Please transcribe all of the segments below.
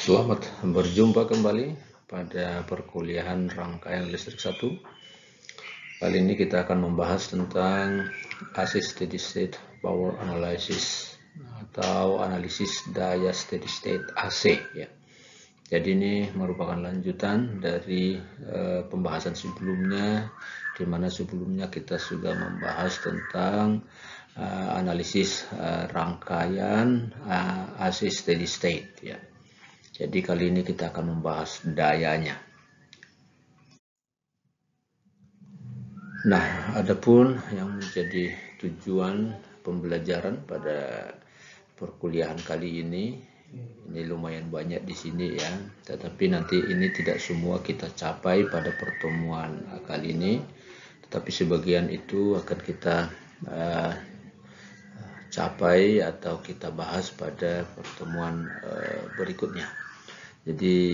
Selamat berjumpa kembali pada perkuliahan rangkaian listrik 1. Kali ini kita akan membahas tentang AC steady state power analysis atau analisis daya steady state AC ya. Jadi ini merupakan lanjutan dari pembahasan sebelumnya, di mana sebelumnya kita sudah membahas tentang analisis rangkaian AC steady state ya. Jadi kali ini kita akan membahas dayanya. Nah, adapun yang menjadi tujuan pembelajaran pada perkuliahan kali ini lumayan banyak di sini ya. Tetapi nanti ini tidak semua kita capai pada pertemuan kali ini. Tetapi sebagian itu akan kita capai atau kita bahas pada pertemuan berikutnya. Jadi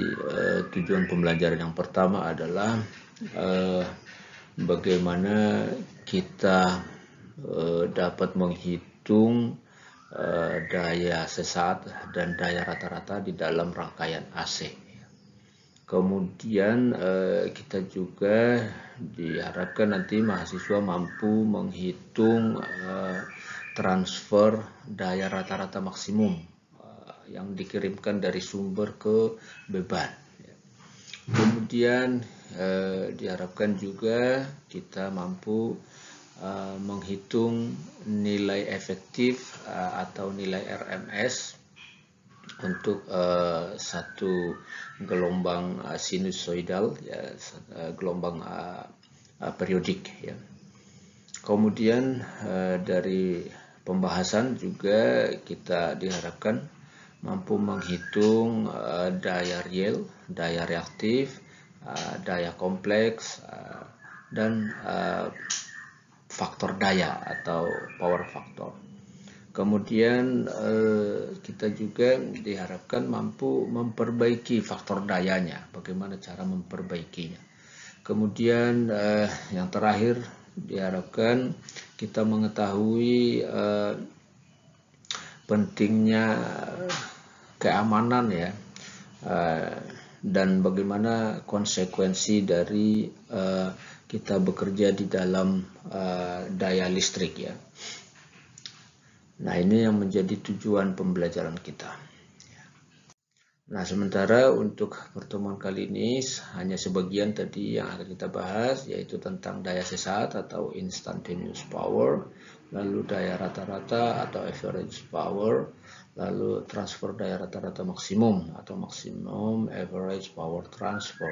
tujuan pembelajaran yang pertama adalah bagaimana kita dapat menghitung daya sesaat dan daya rata-rata di dalam rangkaian AC. Kemudian kita juga diharapkan nanti mahasiswa mampu menghitung transfer daya rata-rata maksimum yang dikirimkan dari sumber ke beban. Kemudian diharapkan juga kita mampu menghitung nilai efektif atau nilai RMS untuk satu gelombang sinusoidal ya, gelombang periodik ya. Kemudian dari pembahasan juga kita diharapkan mampu menghitung daya real, daya reaktif, daya kompleks, dan faktor daya atau power factor. Kemudian kita juga diharapkan mampu memperbaiki faktor dayanya, bagaimana cara memperbaikinya. Kemudian yang terakhir diharapkan kita mengetahui pentingnya keamanan ya, dan bagaimana konsekuensi dari kita bekerja di dalam daya listrik ya. Nah, ini yang menjadi tujuan pembelajaran kita. Nah, sementara untuk pertemuan kali ini hanya sebagian tadi yang akan kita bahas, yaitu tentang daya sesaat atau instantaneous power, lalu daya rata-rata atau average power, lalu transfer daya rata-rata maksimum atau maximum average power transfer.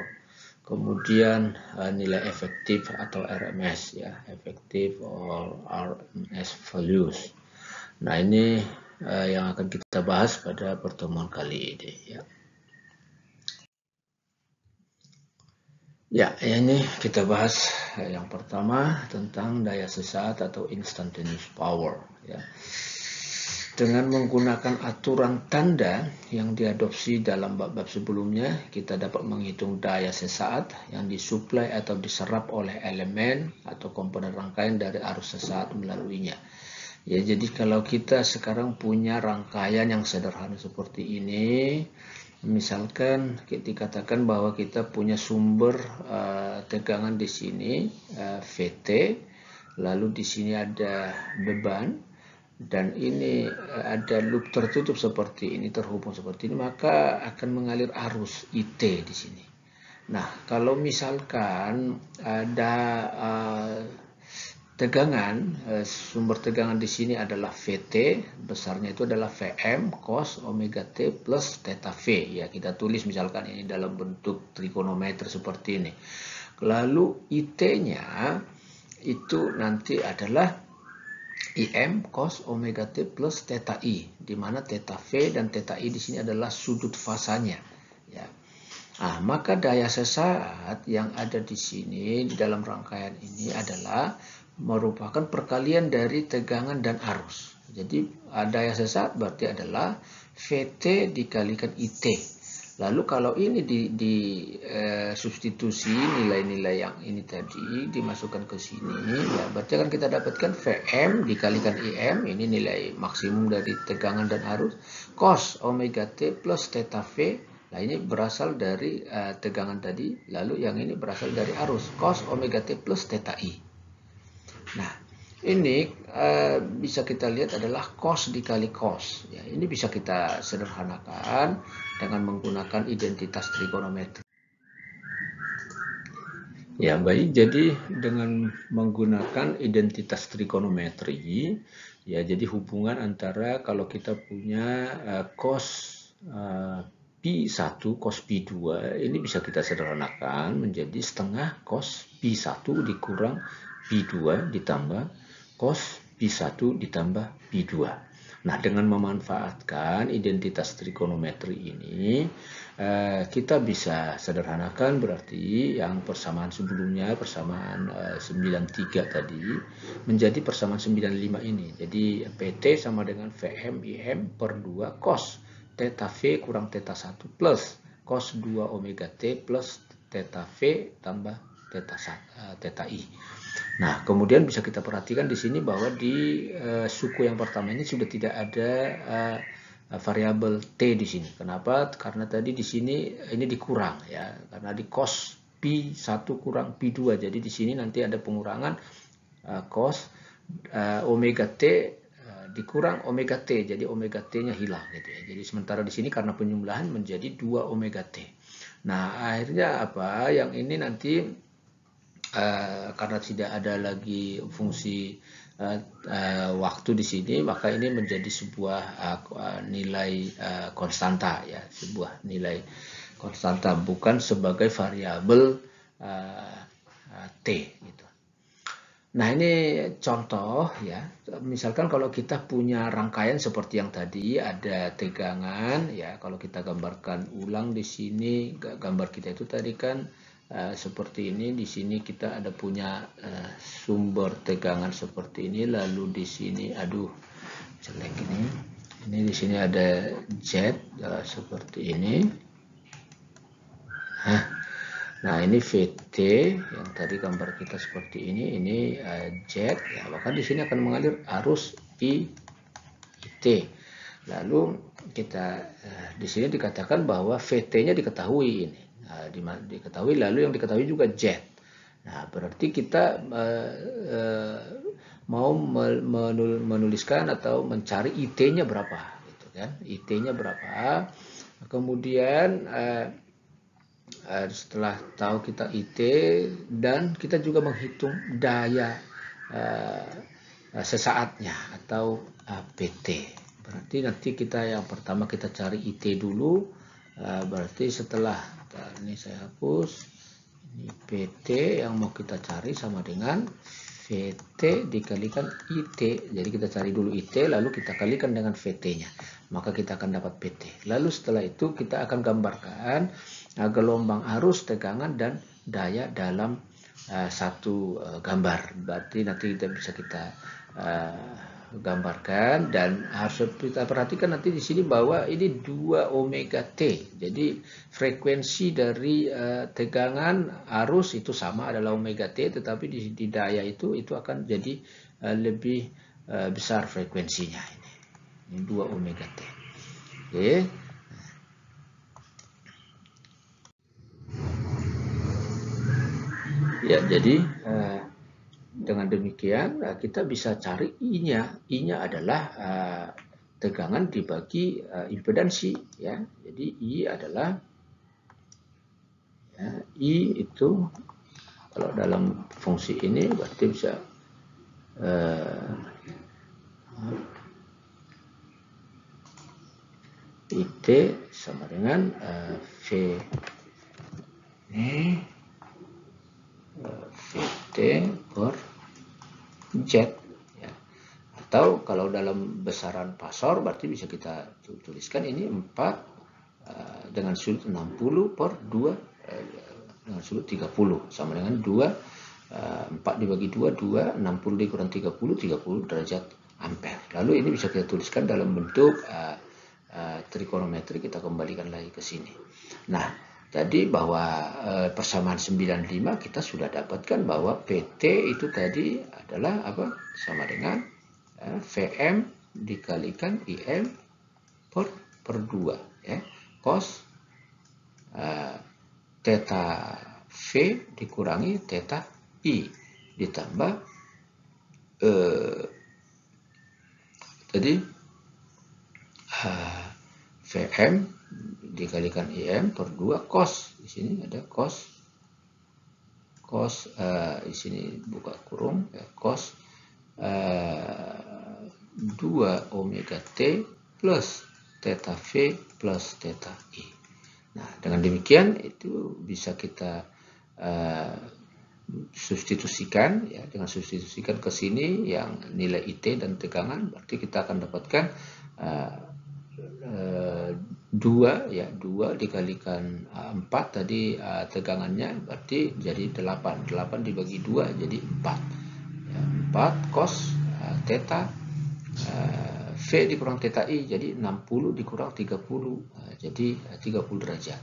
Kemudian nilai efektif atau RMS ya, effective or RMS values. Nah, ini yang akan kita bahas pada pertemuan kali ini ya. Ya, ini kita bahas yang pertama tentang daya sesaat atau instantaneous power ya. Dengan menggunakan aturan tanda yang diadopsi dalam bab-bab sebelumnya, kita dapat menghitung daya sesaat yang disuplai atau diserap oleh elemen atau komponen rangkaian dari arus sesaat melaluinya. Ya, jadi kalau kita sekarang punya rangkaian yang sederhana seperti ini, misalkan dikatakan bahwa kita punya sumber tegangan di sini VT, lalu di sini ada beban, dan ini ada loop tertutup seperti ini, terhubung seperti ini, maka akan mengalir arus IT di sini. Nah, kalau misalkan ada tegangan, sumber tegangan di sini adalah VT, besarnya itu adalah Vm cos omega T plus theta V. Ya, kita tulis misalkan ini dalam bentuk trigonometer seperti ini. Lalu IT-nya itu nanti adalah Im cos omega T plus theta I, di mana theta V dan theta I di sini adalah sudut fasanya. Ya. Nah, maka daya sesaat yang ada di sini di dalam rangkaian ini adalah merupakan perkalian dari tegangan dan arus. Jadi daya sesaat berarti adalah VT dikalikan IT. Lalu kalau ini substitusi nilai-nilai yang ini tadi dimasukkan ke sini, ya berarti akan kita dapatkan Vm dikalikan Im, ini nilai maksimum dari tegangan dan arus, cos omega T plus theta V Nah, ini berasal dari tegangan tadi, lalu yang ini berasal dari arus, cos omega T plus theta I. Nah, ini bisa kita lihat adalah cos dikali cos. Ya, ini bisa kita sederhanakan dengan menggunakan identitas trigonometri. Ya, baik. Jadi dengan menggunakan identitas trigonometri, ya, jadi hubungan antara kalau kita punya cos pi 1 cos pi 2 ini bisa kita sederhanakan menjadi setengah cos pi 1 dikurang pi 2 ditambah cos pi 1 ditambah pi 2. Nah, dengan memanfaatkan identitas trigonometri ini, kita bisa sederhanakan berarti yang persamaan sebelumnya, persamaan 93 tadi, menjadi persamaan 95 ini. Jadi, PT sama dengan VM IM per 2 cos theta V kurang theta 1 plus cos 2 omega T plus theta V tambah theta I. Nah, kemudian bisa kita perhatikan di sini bahwa di suku yang pertama ini sudah tidak ada variabel T di sini. Kenapa? Karena tadi di sini ini dikurang ya, karena di cos pi 1 kurang pi 2. Jadi di sini nanti ada pengurangan cos omega T dikurang omega T. Jadi omega T-nya hilang gitu ya. Jadi sementara di sini karena penjumlahan menjadi 2 omega T. Nah, akhirnya apa? Yang ini nanti karena tidak ada lagi fungsi waktu di sini, maka ini menjadi sebuah nilai konstanta ya, sebuah nilai konstanta bukan sebagai variabel T gitu. Nah, ini contoh ya. Misalkan kalau kita punya rangkaian seperti yang tadi ada tegangan ya, kalau kita gambarkan ulang di sini gambar kita itu tadi kan seperti ini. Di sini kita ada punya sumber tegangan seperti ini, lalu di sini jelek ini. Ini di sini ada jet seperti ini. Nah, ini VT yang tadi gambar kita seperti ini jet ya, maka di sini akan mengalir arus IT. Lalu kita di sini dikatakan bahwa VT-nya diketahui ini. Diketahui, lalu yang diketahui juga jet. Nah, berarti kita mau menuliskan atau mencari IT-nya berapa gitu kan. IT-nya berapa. Kemudian setelah tahu kita IT dan kita juga menghitung daya sesaatnya atau PT. Berarti nanti kita yang pertama kita cari IT dulu. Berarti setelah ini saya hapus, ini PT yang mau kita cari sama dengan VT dikalikan IT. Jadi kita cari dulu IT lalu kita kalikan dengan VT-nya. Maka kita akan dapat PT. Lalu setelah itu kita akan gambarkan gelombang arus, tegangan, dan daya dalam satu gambar. Berarti nanti bisa kita gambarkan, dan harus kita perhatikan nanti di sini bahwa ini 2 omega T. Jadi frekuensi dari tegangan arus itu sama adalah omega T, tetapi di daya itu akan jadi lebih besar frekuensinya ini 2 omega T. Oke. Ya, jadi dengan demikian kita bisa cari I-nya. I-nya adalah tegangan dibagi impedansi ya. Jadi I adalah ya, I itu kalau dalam fungsi ini berarti bisa IT sama dengan V ini VT per jet ya. Atau kalau dalam besaran Pasor berarti bisa kita tuliskan ini 4 dengan sudut 60 per 2 dengan sudut 30 sama dengan 4 dibagi 2 60 dikurang 30 derajat ampere. Lalu ini bisa kita tuliskan dalam bentuk trigonometri. Kita kembalikan lagi ke sini. Nah, tadi bahwa persamaan 95 kita sudah dapatkan bahwa PT itu tadi adalah apa? Sama dengan VM dikalikan IM per 2 ya. Cos theta V dikurangi theta I ditambah tadi Vm dikalikan IM per 2 cos. Di sini ada cos di sini buka kurung ya, cos 2 omega T plus theta V plus theta I. Nah, dengan demikian itu bisa kita substitusikan ya, dengan substitusikan ke sini yang nilai IT dan tegangan, berarti kita akan dapatkan 2 ya, 2 dikalikan 4 tadi tegangannya, berarti jadi 8 dibagi 2 jadi 4 ya, 4 cos theta V dikurang theta I jadi 60 dikurang 30 jadi 30 derajat.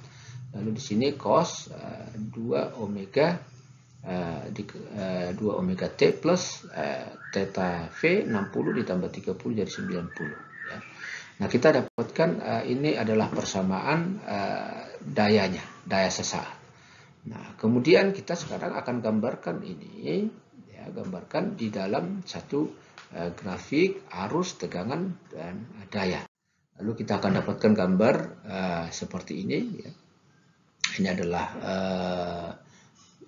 Lalu di sini cos 2 omega 2 omega T plus theta V 60 ditambah 30 jadi 90 ya. Nah, kita dapatkan ini adalah persamaan dayanya, daya sesaat. Nah, kemudian kita sekarang akan gambarkan ini ya, gambarkan di dalam satu grafik arus, tegangan, dan daya. Lalu kita akan dapatkan gambar seperti ini ya. Ini adalah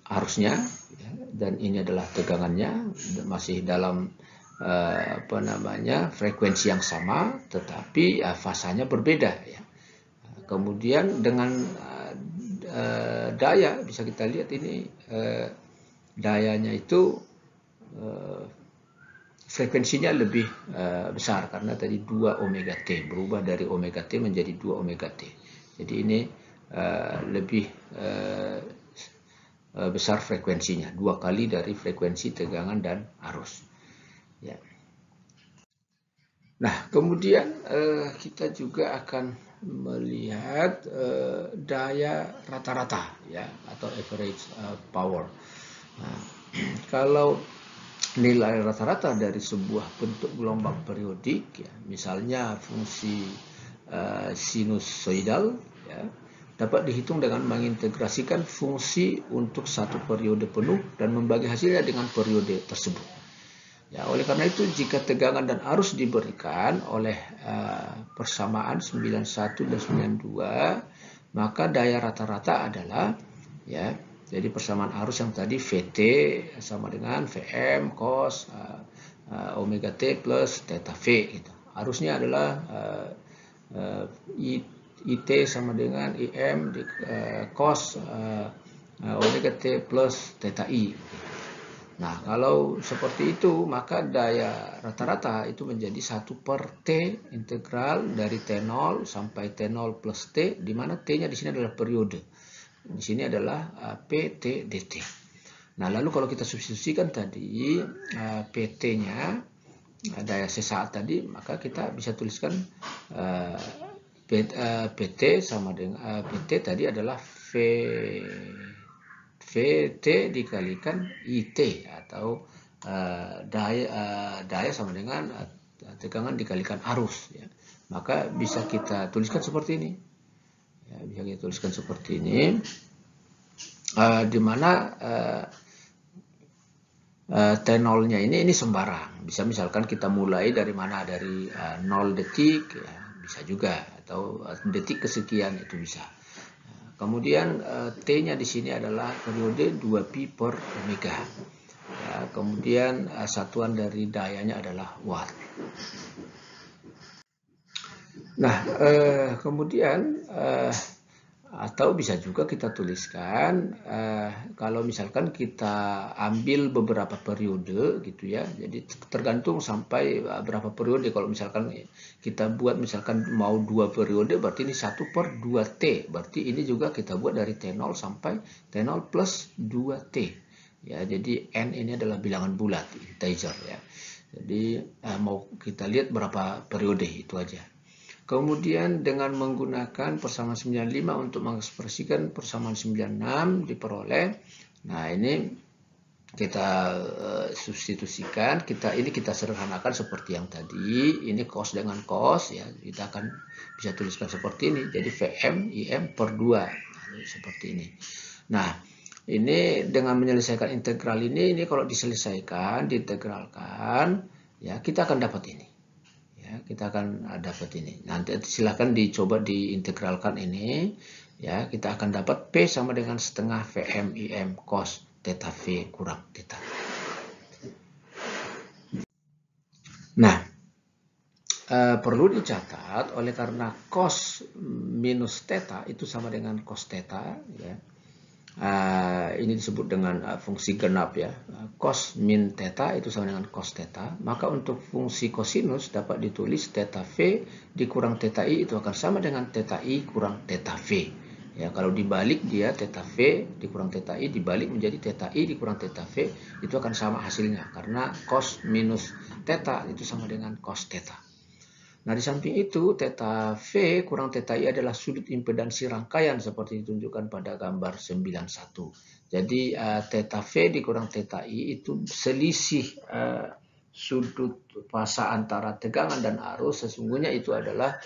arusnya ya, dan ini adalah tegangannya, masih dalam frekuensi yang sama, tetapi fasanya berbeda ya. Kemudian dengan daya bisa kita lihat ini dayanya itu frekuensinya lebih besar karena tadi 2 omega T, berubah dari omega T menjadi 2 omega T. Jadi ini lebih besar frekuensinya, 2 kali dari frekuensi tegangan dan arus. Ya. Nah, kemudian kita juga akan melihat daya rata-rata ya, atau average power. Nah, kalau nilai rata-rata dari sebuah bentuk gelombang periodik ya, misalnya fungsi sinusoidal ya, dapat dihitung dengan mengintegrasikan fungsi untuk satu periode penuh dan membagi hasilnya dengan periode tersebut. Ya, oleh karena itu jika tegangan dan arus diberikan oleh persamaan 91 dan 92, maka daya rata-rata adalah ya, jadi persamaan arus yang tadi VT sama dengan Vm cos omega T plus theta V gitu. Arusnya adalah IT sama dengan IM di cos omega T plus theta I. Nah, kalau seperti itu, maka daya rata-rata itu menjadi 1/T integral dari T0 sampai T0 plus T, di mana T-nya di sini adalah periode. Di sini adalah PT dt. Nah, lalu kalau kita substitusikan tadi PT-nya, daya sesaat tadi, maka kita bisa tuliskan PT sama dengan PT tadi adalah VT dikalikan IT atau daya sama dengan tegangan dikalikan arus ya. Maka bisa kita tuliskan seperti ini. Ya, bisa kita tuliskan seperti ini, di mana T0-nya ini sembarang. Bisa misalkan kita mulai dari mana, dari 0 detik, ya, bisa juga, atau detik kesekian itu bisa. Kemudian T-nya di sini adalah periode 2pi per omega. Ya, kemudian satuan dari dayanya adalah watt. Nah, kemudian atau bisa juga kita tuliskan kalau misalkan kita ambil beberapa periode gitu ya. Jadi tergantung sampai berapa periode. Kalau misalkan kita buat misalkan mau 2 periode, berarti ini 1/2T. Berarti ini juga kita buat dari T0 sampai T0 plus 2T. Ya, jadi N ini adalah bilangan bulat, integer ya. Jadi mau kita lihat berapa periode itu aja. Kemudian dengan menggunakan persamaan 95 untuk mengekspresikan persamaan 96 diperoleh. Nah, ini kita substitusikan, kita sederhanakan seperti yang tadi. Ini cos dengan cos ya. Kita akan bisa tuliskan seperti ini. Jadi Vm IM per 2. seperti ini. Nah, ini dengan menyelesaikan integral ini kalau diselesaikan, diintegralkan, ya kita akan dapat ini. Ya, kita akan dapat ini. Nanti silahkan dicoba diintegralkan ini. Ya, kita akan dapat P sama dengan setengah Vm Im cos theta V kurang theta. Nah, perlu dicatat oleh karena cos minus theta itu sama dengan cos theta, ya. Ini disebut dengan fungsi genap, ya. Cos min theta itu sama dengan cos theta. Maka untuk fungsi kosinus dapat ditulis theta V dikurang theta I itu akan sama dengan theta I kurang theta V. Ya, kalau dibalik dia theta V dikurang theta I dibalik menjadi theta I dikurang theta V itu akan sama hasilnya karena cos minus theta itu sama dengan cos theta. Nah, di samping itu, theta V kurang theta I adalah sudut impedansi rangkaian seperti ditunjukkan pada gambar 91. Jadi, theta V dikurang theta I itu selisih sudut fasa antara tegangan dan arus. Sesungguhnya itu adalah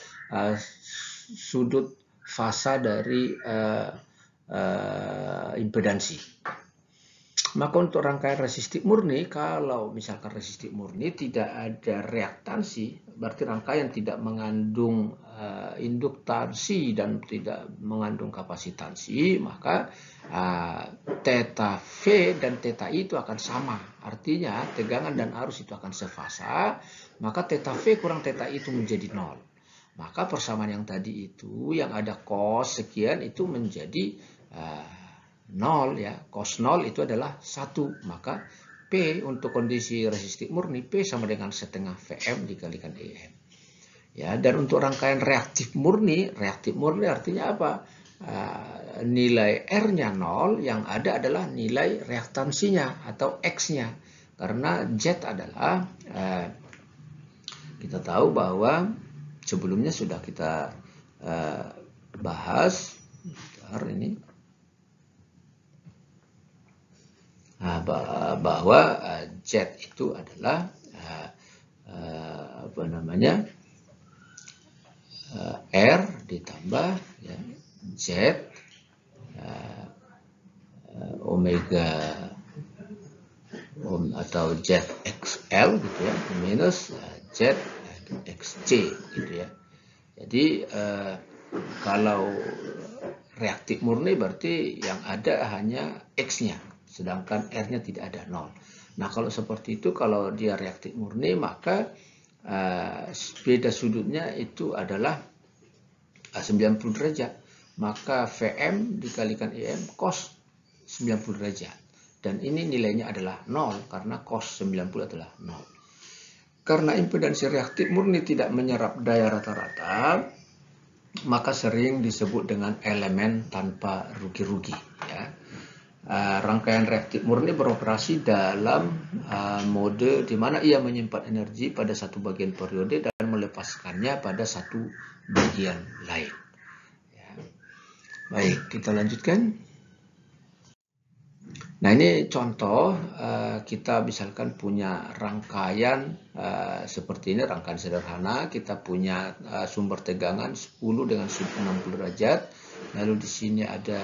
sudut fasa dari impedansi. Maka untuk rangkaian resistif murni, kalau misalkan resistif murni tidak ada reaktansi, berarti rangkaian tidak mengandung induktansi dan tidak mengandung kapasitansi, maka theta V dan theta I itu akan sama. Artinya tegangan dan arus itu akan sefasa, maka theta V kurang theta I itu menjadi 0. Maka persamaan yang tadi itu, yang ada cos sekian itu menjadi 0, ya. Cos 0 itu adalah 1. Maka P untuk kondisi resistif murni P sama dengan setengah Vm dikalikan Em. Ya, dan untuk rangkaian reaktif murni artinya apa? Nilai R-nya 0, yang ada adalah nilai reaktansinya atau X-nya. Karena Z adalah kita tahu bahwa sebelumnya sudah kita bahas ini bahwa Z itu adalah R ditambah, ya, Z omega atau ZXL gitu, ya, minus ZXC gitu, ya. Jadi kalau reaktif murni berarti yang ada hanya X-nya, sedangkan R-nya tidak ada 0. Nah, kalau seperti itu, kalau dia reaktif murni, maka beda sudutnya itu adalah 90 derajat. Maka Vm dikalikan Em cos 90 derajat. Dan ini nilainya adalah 0, karena cos 90 adalah 0. Karena impedansi reaktif murni tidak menyerap daya rata-rata, maka sering disebut dengan elemen tanpa rugi-rugi, ya. Rangkaian reaktif murni beroperasi dalam mode di mana ia menyimpan energi pada satu bagian periode dan melepaskannya pada satu bagian lain. Ya. Baik, kita lanjutkan. Nah, ini contoh kita misalkan punya rangkaian seperti ini, rangkaian sederhana. Kita punya sumber tegangan 10 dengan sudut 60 derajat. Lalu di sini ada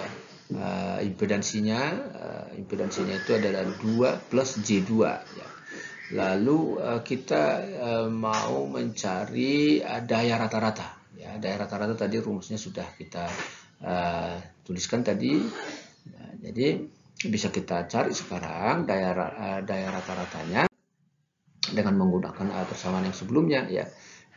impedansinya itu adalah 2 plus J2, ya. Lalu kita mau mencari daya rata-rata, ya. Daya rata-rata tadi rumusnya sudah kita tuliskan tadi. Nah, jadi bisa kita cari sekarang daya rata-ratanya dengan menggunakan persamaan yang sebelumnya, ya.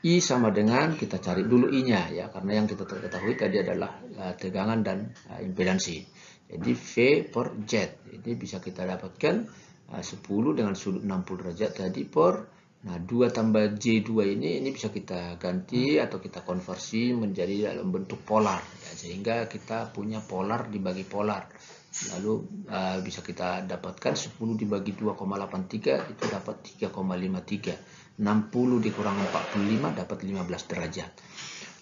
I sama dengan, kita cari dulu I-nya, ya, karena yang kita ketahui tadi adalah tegangan dan impedansi. Jadi V per Z ini bisa kita dapatkan 10 dengan sudut 60 derajat tadi per, nah 2 tambah J2 ini bisa kita ganti atau kita konversi menjadi dalam bentuk polar, ya, sehingga kita punya polar dibagi polar. Lalu bisa kita dapatkan 10 dibagi 2,83 itu dapat 3,53. 60 dikurang 45 dapat 15 derajat.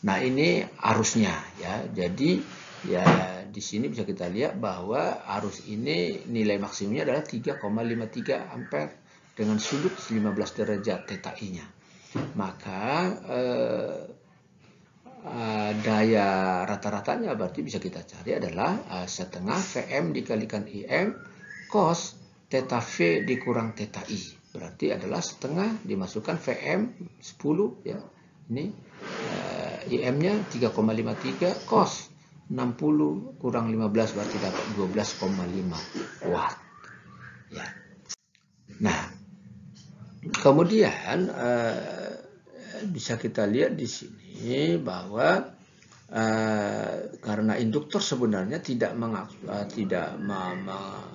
Nah, ini arusnya, ya. Jadi ya di sini bisa kita lihat bahwa arus ini nilai maksimumnya adalah 3,53 ampere dengan sudut 15 derajat theta I-nya. Maka daya rata-ratanya berarti bisa kita cari adalah setengah Vm dikalikan Im cos theta V dikurang theta I. Berarti adalah setengah dimasukkan Vm 10 ya. Ini Im-nya 3,53 cos 60 kurang 15 berarti dapat 12,5 watt. Ya. Nah, kemudian bisa kita lihat di sini bahwa karena induktor sebenarnya tidak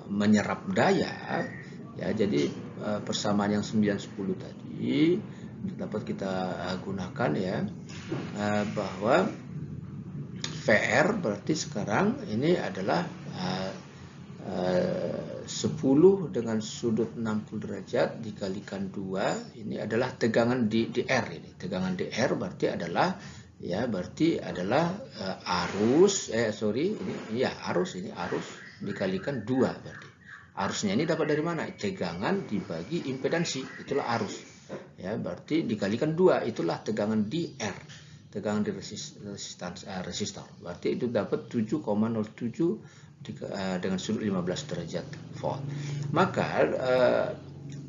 menyerap daya, ya, jadi persamaan yang 910 tadi dapat kita gunakan ya, bahwa VR berarti sekarang ini adalah 10 dengan sudut 60 derajat dikalikan 2, ini adalah tegangan di R ini. Tegangan di R berarti adalah arus dikalikan 2 berarti. Arusnya ini dapat dari mana? Tegangan dibagi impedansi, itulah arus. Ya, berarti dikalikan 2 itulah tegangan di R. Tegangan di resistor. Berarti itu dapat 7,07 dengan sudut 15 derajat volt. Maka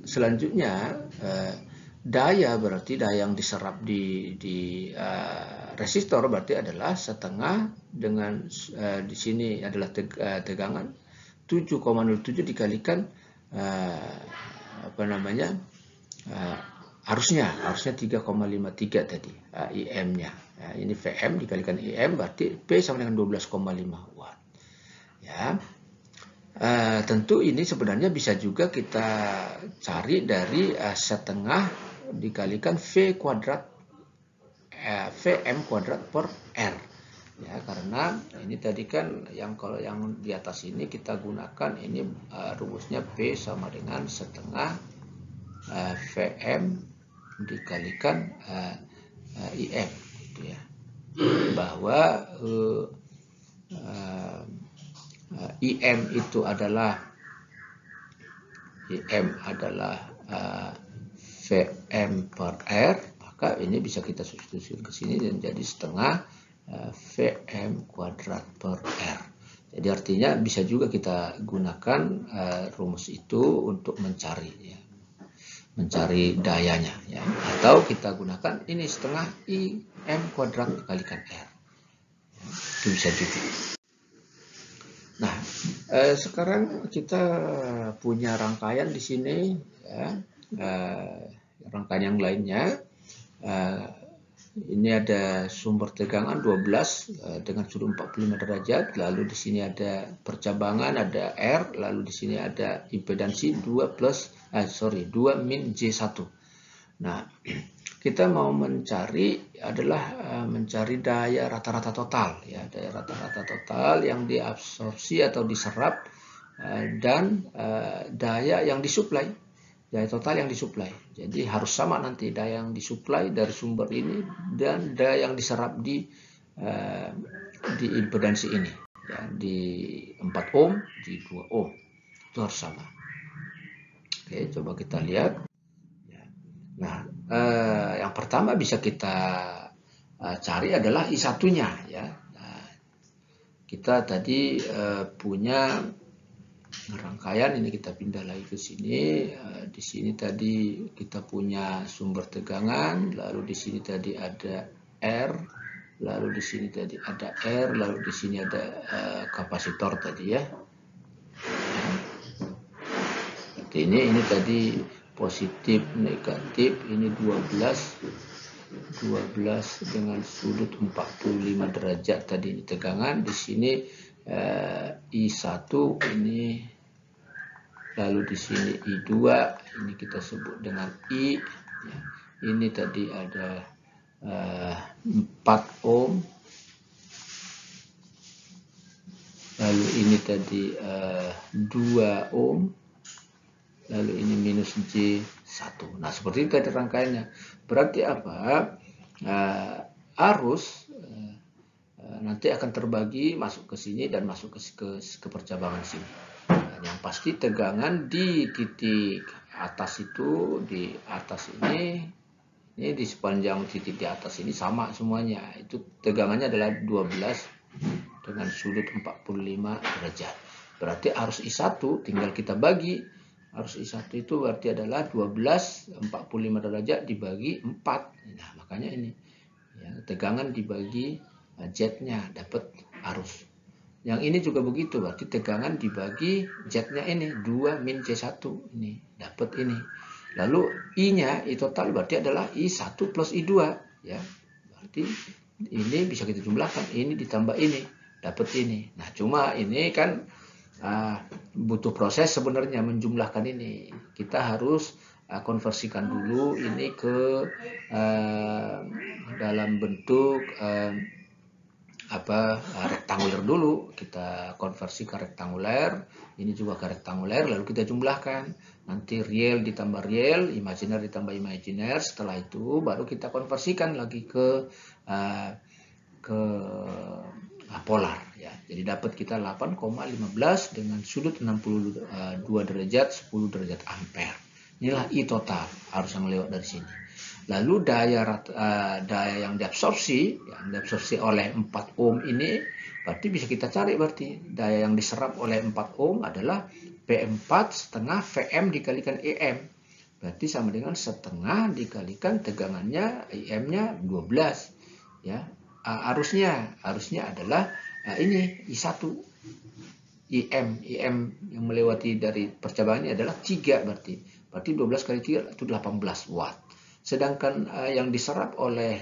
selanjutnya daya berarti daya yang diserap di resistor berarti adalah setengah dengan di sini adalah tegangan 7,07 dikalikan arusnya 3,53 tadi IM-nya. Nah, ini Vm dikalikan IM berarti P sama dengan 12,5 watt. Ya. Tentu ini sebenarnya bisa juga kita cari dari setengah dikalikan Vm kuadrat per R. Ya, karena ini tadi kan kalau yang di atas ini kita gunakan ini rumusnya P sama dengan setengah Vm dikalikan IM, gitu ya. Bahwa IM adalah Vm per R, maka ini bisa kita substitusi ke sini dan jadi setengah Vm kuadrat per R. Jadi artinya bisa juga kita gunakan rumus itu untuk mencari dayanya, ya. Atau kita gunakan ini setengah IM kuadrat dikalikan R, ya. Itu bisa juga. Nah, sekarang kita punya rangkaian di sini, ya. Rangkaian yang lainnya, ini ada sumber tegangan 12 dengan sudut 45 derajat, lalu di sini ada percabangan, ada R, lalu di sini ada impedansi 2 min J1. Nah, kita mau mencari daya rata-rata total, ya, daya rata-rata total yang diabsorpsi atau diserap dan daya yang disuplai, daya total yang disuplai. Jadi harus sama nanti daya yang disuplai dari sumber ini dan daya yang diserap di impedansi ini, ya, di 4 ohm, di 2 ohm. Itu harus sama. Oke, coba kita lihat. Nah, yang pertama bisa kita cari adalah I1-nya, ya. Nah, kita tadi punya rangkaian ini, kita pindah lagi ke sini. Di sini tadi kita punya sumber tegangan, lalu di sini tadi ada R, lalu di sini tadi ada R, lalu di sini ada kapasitor tadi, ya. Ini tadi positif negatif, ini 12 dengan sudut 45 derajat tadi tegangan. Di sini I1 ini, lalu di sini I2 ini kita sebut dengan I, ya. Ini tadi ada 4 ohm, lalu ini tadi 2 ohm, lalu ini minus J1. Nah, seperti itu tadi rangkaiannya. Berarti apa? Arus nanti akan terbagi masuk ke sini dan masuk ke percabangan sini. Nah, yang pasti tegangan di titik atas itu, di atas ini Ini di sepanjang titik di atas ini sama semuanya. Itu tegangannya adalah 12 dengan sudut 45 derajat. Berarti arus I1 tinggal kita bagi. Arus I1 itu berarti adalah 12 45 derajat dibagi 4. Nah, makanya ini. Ya, tegangan dibagi Z-nya dapat arus. Yang ini juga begitu, berarti tegangan dibagi Z-nya ini 2 min C1 ini dapat ini. Lalu I-nya, I total berarti adalah I1 plus I2 ya. Berarti ini bisa kita jumlahkan, ini ditambah ini, dapat ini. Nah, cuma ini kan butuh proses sebenarnya menjumlahkan ini. Kita harus konversikan dulu ini ke dalam bentuk rektanguler dulu. Kita konversi ke rektanguler, ini juga ke rektanguler, lalu kita jumlahkan. Nanti real ditambah real, imajiner ditambah imajiner. Setelah itu baru kita konversikan lagi ke polar ya. Jadi dapat kita 8,15 dengan sudut 62 derajat 10 derajat ampere. Inilah I total arus yang lewat dari sini. Lalu daya yang diabsorpsi oleh 4 ohm ini berarti bisa kita cari, berarti daya yang diserap oleh 4 ohm adalah P4 setengah Vm dikalikan EM. Berarti sama dengan setengah dikalikan tegangannya IM-nya 12 ya. Arusnya adalah ini I1 IM yang melewati dari percabangan ini adalah 3 berarti 12 kali 3 itu 18 watt. Sedangkan yang diserap oleh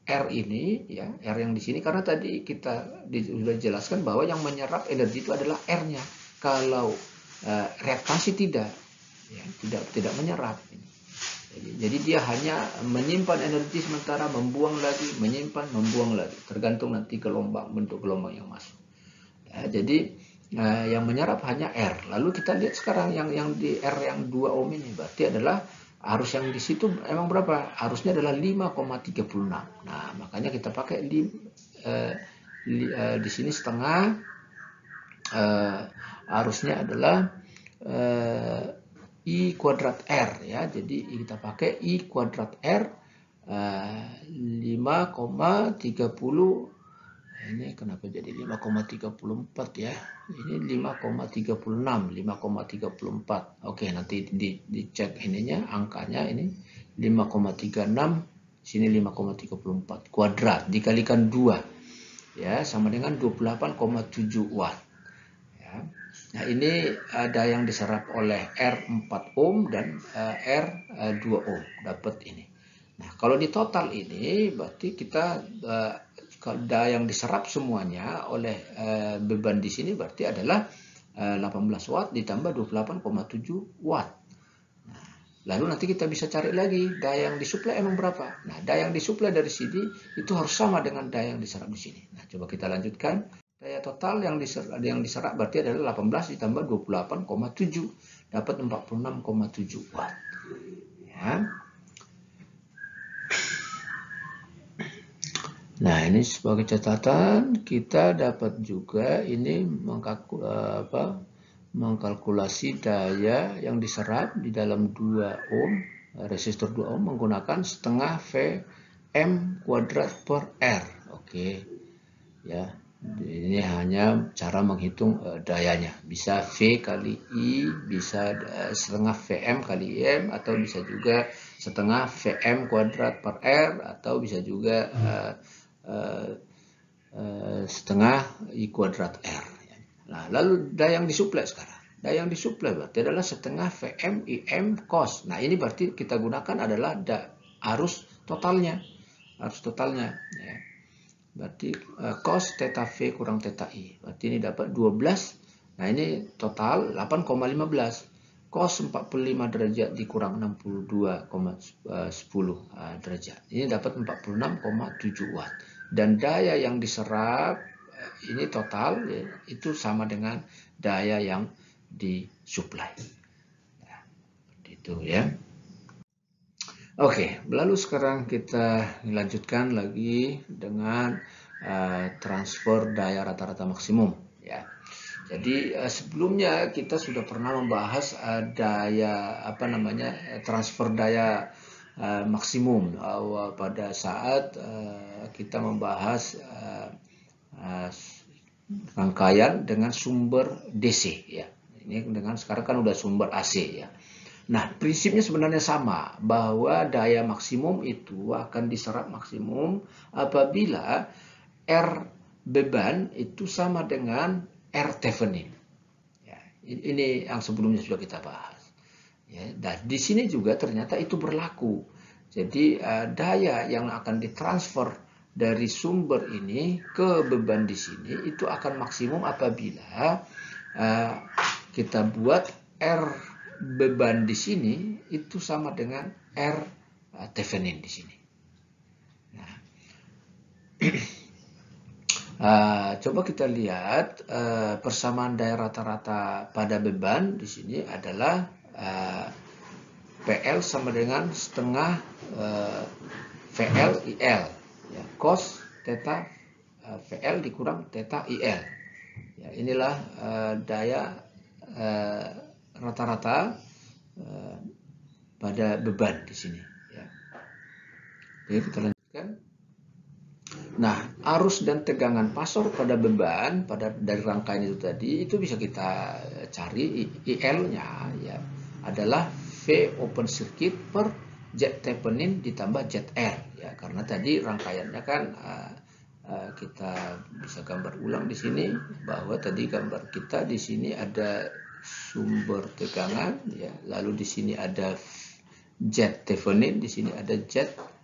R ini ya, R yang di sini, karena tadi kita sudah jelaskan bahwa yang menyerap energi itu adalah R-nya. Kalau reaktasi tidak menyerap. Jadi dia hanya menyimpan energi sementara, membuang lagi, menyimpan, membuang lagi, tergantung nanti bentuk gelombang yang masuk. Ya, jadi yang menyerap hanya R. Lalu kita lihat sekarang yang di R yang 2 ohm ini berarti adalah arus yang di situ emang berapa? Arusnya adalah 5,36. Nah, makanya kita pakai di sini setengah, arusnya adalah I kuadrat R ya. Jadi kita pakai I kuadrat R 5,30. Ini kenapa jadi 5,34 ya? Ini 5,36, 5,34. Oke, nanti dicek ininya, angkanya ini 5,36, sini 5,34 kuadrat dikalikan 2 ya, sama dengan 28,7 watt. Ya. Nah, ini ada yang diserap oleh R 4 ohm dan R 2 ohm, dapat ini. Nah, kalau di total ini berarti kita daya yang diserap semuanya oleh beban di sini berarti adalah 18 watt ditambah 28,7 watt. Nah, lalu nanti kita bisa cari lagi daya yang disuplai emang berapa. Nah, daya yang disuplai dari sini itu harus sama dengan daya yang diserap di sini. Nah, coba kita lanjutkan. Daya total yang diserap berarti adalah 18 ditambah 28,7, dapat 46,7 watt. Ya. Nah, ini sebagai catatan, kita dapat juga ini mengkalkulasi daya yang diserap di dalam 2 ohm, resistor 2 ohm menggunakan setengah Vm kuadrat per R. Oke. Ya. Ini hanya cara menghitung dayanya. Bisa V kali I, bisa setengah Vm kali Im, atau bisa juga setengah Vm kuadrat per R, atau bisa juga setengah I kuadrat R. Nah, lalu daya yang disuplai sekarang. Daya yang disuplai berarti adalah setengah Vm Im cos. Nah, ini berarti kita gunakan adalah arus totalnya. Arus totalnya. Ya. Berarti cos theta V kurang theta I. Berarti ini dapat 12. Nah, ini total 8,15. Cos 45 derajat dikurang 62,10 derajat. Ini dapat 46,7 watt. Dan daya yang diserap ini total ya, itu sama dengan daya yang disuplai. Ya, itu ya. Oke, lalu sekarang kita lanjutkan lagi dengan transfer daya rata-rata maksimum ya. Jadi sebelumnya kita sudah pernah membahas daya transfer daya maksimum pada saat kita membahas rangkaian dengan sumber DC ya. Ini dengan sekarang kan udah sumber AC ya. Nah, prinsipnya sebenarnya sama, bahwa daya maksimum itu akan diserap maksimum apabila R beban itu sama dengan R Thevenin. Ya, ini yang sebelumnya sudah kita bahas. Ya, dan di sini juga ternyata itu berlaku. Jadi daya yang akan ditransfer dari sumber ini ke beban di sini itu akan maksimum apabila kita buat R beban di sini itu sama dengan R Thevenin di sini. Nah, coba kita lihat persamaan daya rata-rata pada beban di sini adalah PL sama dengan setengah VL IL. Ya, cos theta VL dikurang theta IL. Ya, inilah daya rata-rata pada beban di sini. Ya. Oke, kita lanjutkan. Nah, arus dan tegangan pasor pada beban dari rangkaian itu tadi itu bisa kita cari IL-nya ya adalah V open circuit per Z Thevenin ditambah ZL ya, karena tadi rangkaiannya kan kita bisa gambar ulang di sini bahwa tadi gambar kita di sini ada sumber tegangan ya, lalu di sini ada Z Thevenin, di sini ada ZL.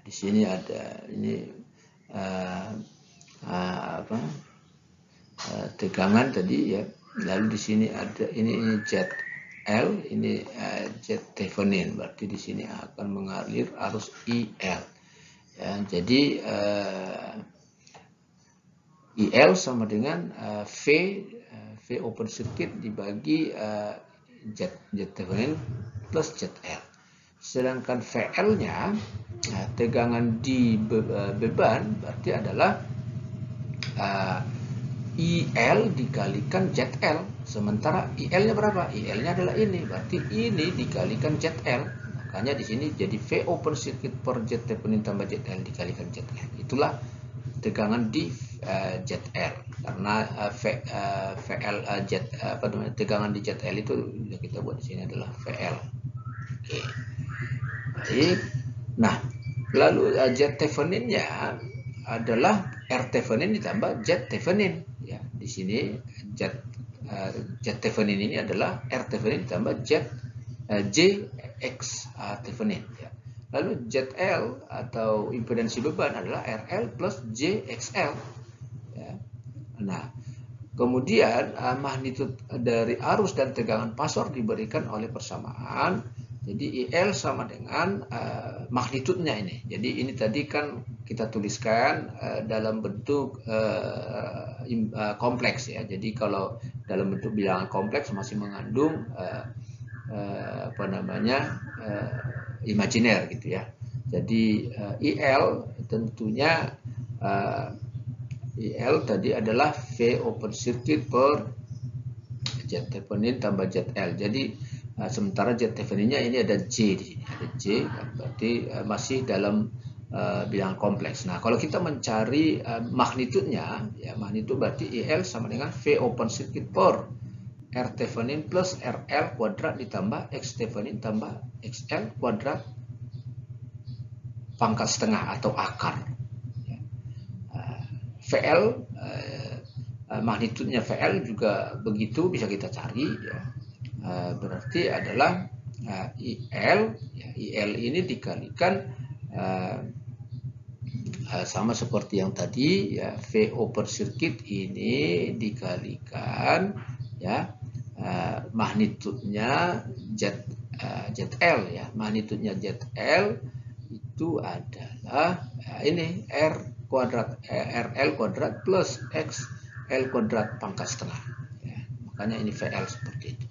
Di sini ada ini tegangan tadi ya, lalu di sini ada ini ZL, ini Z Thevenin, berarti di sini akan mengalir arus IL ya. Jadi IL sama dengan V open circuit dibagi Z Thevenin plus ZL. Sedangkan VL-nya tegangan di beban berarti adalah IL dikalikan ZL. Sementara IL-nya berapa? IL-nya adalah ini, berarti ini dikalikan ZL. Makanya di sini jadi V open circuit per Z Thevenin tambah ZL dikalikan ZL. Itulah tegangan di ZL. Karena tegangan di ZL itu kita buat di sini adalah VL. Oke. Baik. Nah, lalu Z Thevenin-nya adalah R Thevenin ditambah Z Thevenin. Ya, di sini Z Thevenin ini adalah R Thevenin ditambah JX Thevenin. Ya. Lalu ZL atau impedansi beban adalah RL plus JXL. Ya. Nah, kemudian magnitud dari arus dan tegangan pasor diberikan oleh persamaan. Jadi IL sama dengan magnitudnya ini. Jadi ini tadi kan kita tuliskan dalam bentuk kompleks ya. Jadi kalau dalam bentuk bilangan kompleks masih mengandung imajiner gitu ya. Jadi IL tentunya IL tadi adalah V open circuit per Z Thevenin tambah ZL. Jadi sementara Z Thevenin-nya ini ada J di sini, ada J, berarti masih dalam bilangan kompleks. Nah, kalau kita mencari magnitudnya, ya magnitud berarti IL sama dengan V open circuit per R Thevenin plus RL kuadrat ditambah X Thevenin tambah XL kuadrat pangkat setengah atau akar. Ya. VL magnitudnya VL juga begitu bisa kita cari ya. Berarti adalah IL ya, IL ini dikalikan sama seperti yang tadi ya, V open circuit ini dikalikan ya magnitudnya ZL ya, magnitudnya ZL itu adalah ini R kuadrat RL kuadrat plus XL kuadrat pangkat setengah ya. Makanya ini VL seperti itu.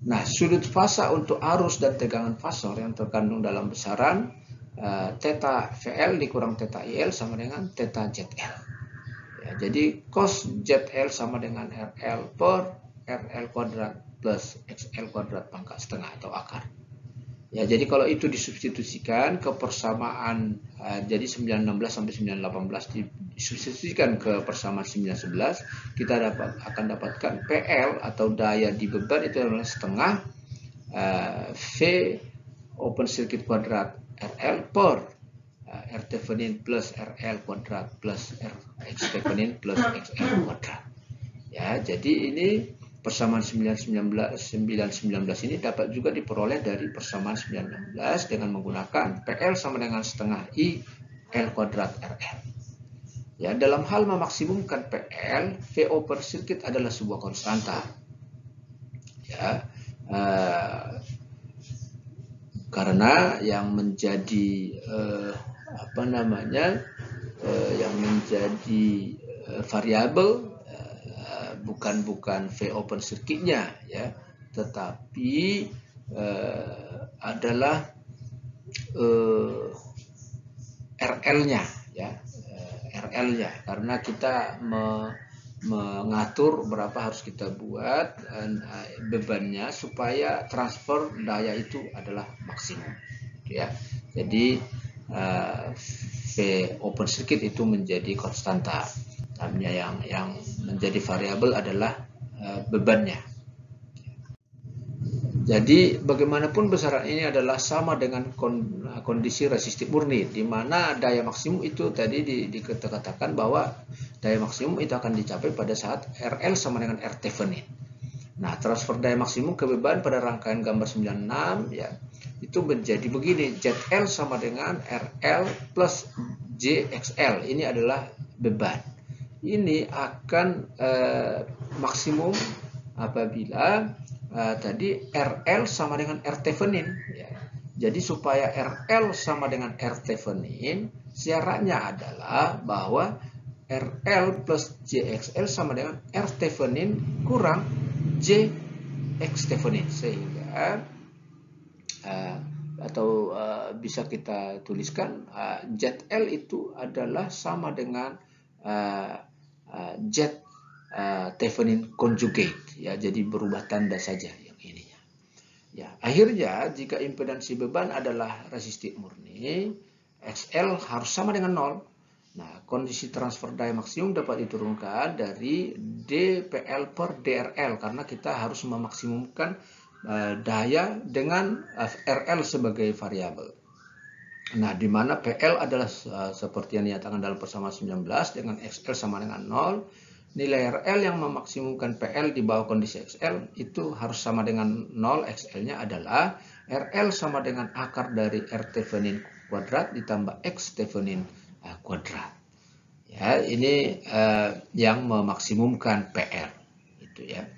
Nah, sudut fasa untuk arus dan tegangan fasor yang terkandung dalam besaran theta VL dikurang theta IL sama dengan theta ZL. Ya, jadi cos ZL sama dengan RL per RL kuadrat plus XL kuadrat pangkat setengah atau akar. Ya, jadi kalau itu disubstitusikan ke persamaan, jadi 916 sampai 918 disubstitusikan ke persamaan 911, kita akan dapatkan PL atau daya di beban itu adalah setengah V open circuit kuadrat RL per R Thevenin plus RL kuadrat plus X Thevenin plus XL kuadrat. Ya, jadi ini persamaan 919 ini dapat juga diperoleh dari persamaan 916 dengan menggunakan PL sama dengan setengah I L kuadrat RL. Ya, dalam hal memaksimumkan PL, VO per circuit adalah sebuah konstanta. Ya, karena yang menjadi yang menjadi variabel bukan V open circuitnya, ya, tetapi adalah RL-nya, ya, RL-nya, karena kita mengatur berapa harus kita buat bebannya supaya transfer daya itu adalah maksimum, ya. Jadi V open circuit itu menjadi konstanta. Yang menjadi variabel adalah bebannya. Jadi bagaimanapun besaran ini adalah sama dengan kondisi resistif murni, di mana daya maksimum itu tadi dikatakan bahwa daya maksimum itu akan dicapai pada saat RL sama dengan R Thevenin. Nah, transfer daya maksimum ke beban pada rangkaian gambar 96, ya, itu menjadi begini: ZL sama dengan RL plus JXL. Ini adalah beban. Ini akan maksimum apabila tadi RL sama dengan R Thevenin, ya. Jadi supaya RL sama dengan R Thevenin, syaratnya adalah bahwa RL plus JXL sama dengan R Thevenin kurang JX Thevenin, sehingga bisa kita tuliskan ZL itu adalah sama dengan Z Thevenin conjugate, ya, jadi berubah tanda saja yang ininya. Ya, akhirnya jika impedansi beban adalah resistif murni, XL harus sama dengan 0. Nah, kondisi transfer daya maksimum dapat diturunkan dari dPL per DRL karena kita harus memaksimumkan daya dengan RL sebagai variabel. Nah, di mana PL adalah seperti yang dinyatakan dalam persamaan 19 dengan XL sama dengan 0. Nilai RL yang memaksimumkan PL di bawah kondisi XL itu harus sama dengan 0. XL-nya adalah RL sama dengan akar dari R Thevenin kuadrat ditambah X Thevenin kuadrat. Ya, ini yang memaksimumkan PL itu, ya.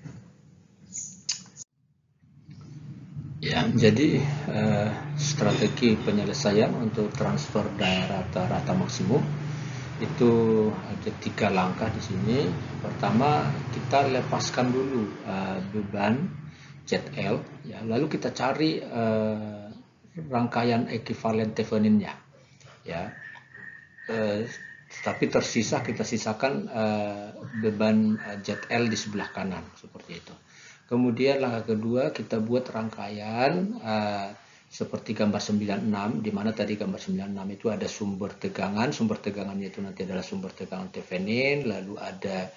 Ya, jadi strategi penyelesaian untuk transfer daya rata maksimum itu ada 3 langkah di sini. Pertama, kita lepaskan dulu beban ZL, ya, lalu kita cari rangkaian ekuivalen Theveninnya, ya. Tapi tersisa kita sisakan beban ZL di sebelah kanan seperti itu. Kemudian langkah kedua, kita buat rangkaian seperti gambar 96, di mana tadi gambar 96 itu ada sumber tegangannya itu nanti adalah sumber tegangan Thevenin, lalu ada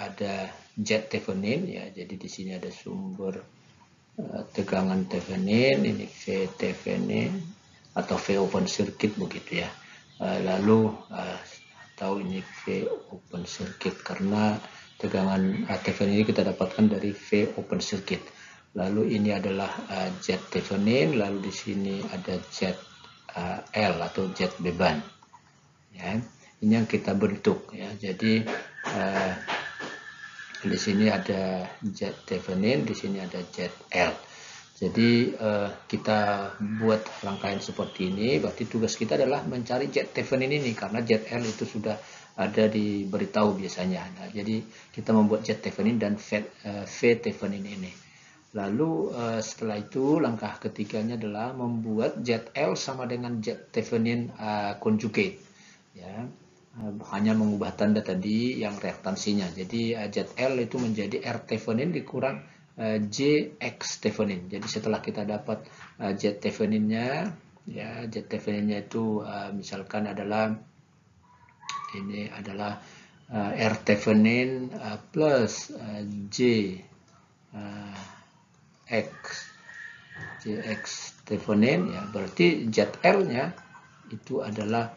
ada Z Thevenin, ya. Jadi di sini ada sumber tegangan Thevenin, ini V Thevenin atau V open circuit begitu, ya. Lalu atau ini V open circuit karena tegangan Thevenin ini kita dapatkan dari V open circuit. Lalu ini adalah Z Thevenin, lalu di sini ada ZL atau Z beban, ya. Ini yang kita bentuk, ya. Jadi di sini ada Z Thevenin, di sini ada ZL. Jadi kita buat rangkaian seperti ini, berarti tugas kita adalah mencari Z Thevenin ini karena ZL itu sudah ada diberitahu biasanya. Nah, jadi kita membuat Z Thevenin dan V Thevenin ini. Lalu setelah itu langkah ketiganya adalah membuat ZL sama dengan Z Thevenin conjugate, ya. hanya mengubah tanda tadi yang reaktansinya. Jadi ZL itu menjadi R Thevenin dikurang JX Thevenin. Jadi setelah kita dapat Z Theveninnya, ya Z Theveninnya itu misalkan adalah ini adalah R Thevenin plus J X JX Thevenin, ya berarti ZL-nya itu adalah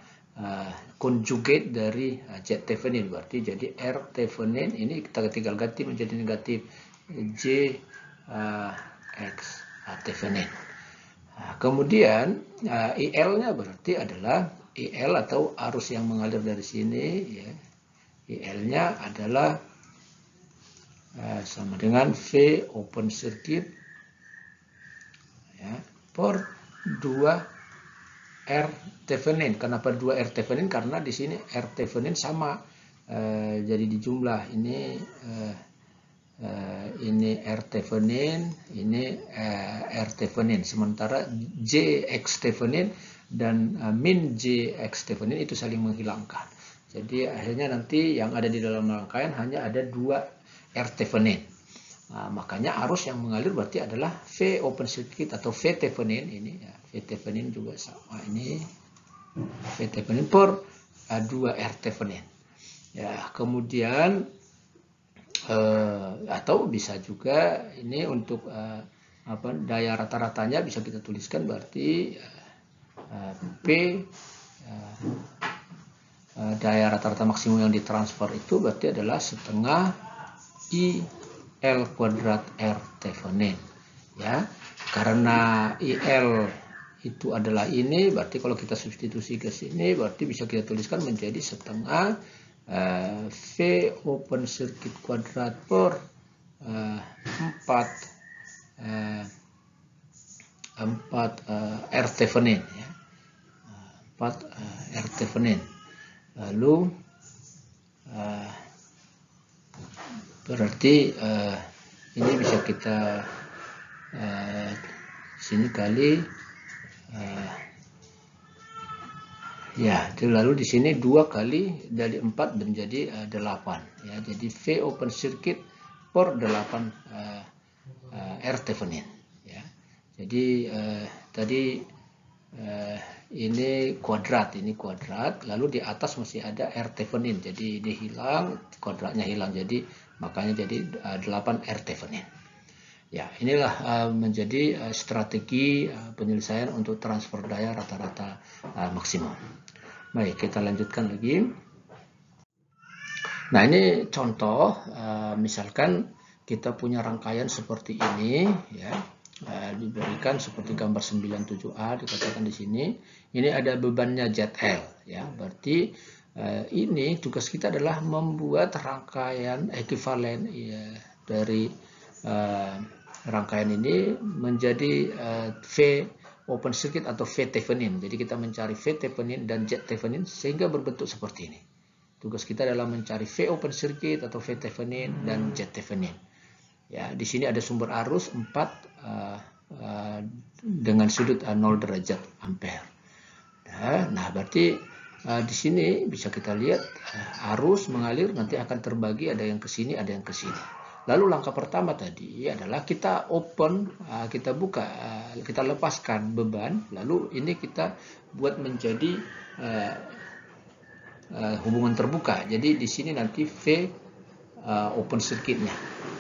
conjugate dari Z Thevenin, berarti jadi R Thevenin ini kita tinggal ganti menjadi negatif J X Thevenin. Kemudian IL-nya berarti adalah IL atau arus yang mengalir dari sini, ya. IL-nya adalah sama dengan V open circuit, ya, per 2 R Thevenin. Kenapa 2 R Thevenin? Karena di sini R Thevenin sama, jadi di jumlah ini R Thevenin, ini R Thevenin. Sementara JX Thevenin dan min JX Thevenin itu saling menghilangkan. Jadi akhirnya nanti yang ada di dalam rangkaian hanya ada 2 R Thevenin. Nah, makanya arus yang mengalir berarti adalah V open circuit atau V Thevenin ini, ya. V Thevenin juga sama ini, V Thevenin per 2 R Thevenin. Ya, kemudian atau bisa juga ini untuk daya rata-ratanya bisa kita tuliskan berarti P daya rata-rata maksimum yang ditransfer itu berarti adalah setengah IL kuadrat R Thevenin, ya. Karena IL itu adalah ini, berarti kalau kita substitusi ke sini berarti bisa kita tuliskan menjadi setengah V open circuit kuadrat per 4 R Thevenin, ya. 4 R Thevenin. Lalu berarti ini bisa kita sini kali ya, lalu di sini 2 kali dari 4 menjadi 8, ya. Jadi V open circuit per 8 R Thevenin, ya. Jadi tadi ini kuadrat, lalu di atas masih ada R Thevenin, jadi ini hilang, kuadratnya hilang, jadi makanya jadi 8 R Thevenin. Ya, inilah menjadi strategi penyelesaian untuk transfer daya rata-rata maksimum. Baik, kita lanjutkan lagi. Nah, ini contoh, misalkan kita punya rangkaian seperti ini, ya. Diberikan seperti gambar 97A dikatakan di sini. Ini ada bebannya ZL, ya. Berarti ini tugas kita adalah membuat rangkaian ekuivalen, ya, dari rangkaian ini menjadi V open circuit atau V Thevenin. Jadi kita mencari V Thevenin dan Z Thevenin sehingga berbentuk seperti ini. Tugas kita adalah mencari V open circuit atau V Thevenin dan Z Thevenin. Ya, di sini ada sumber arus 4 dengan sudut 0 derajat ampere. Nah, berarti di sini bisa kita lihat arus mengalir nanti akan terbagi, ada yang ke sini, ada yang ke sini. Lalu langkah pertama tadi adalah kita open, kita buka, kita lepaskan beban, lalu ini kita buat menjadi hubungan terbuka. Jadi di sini nanti V open circuitnya,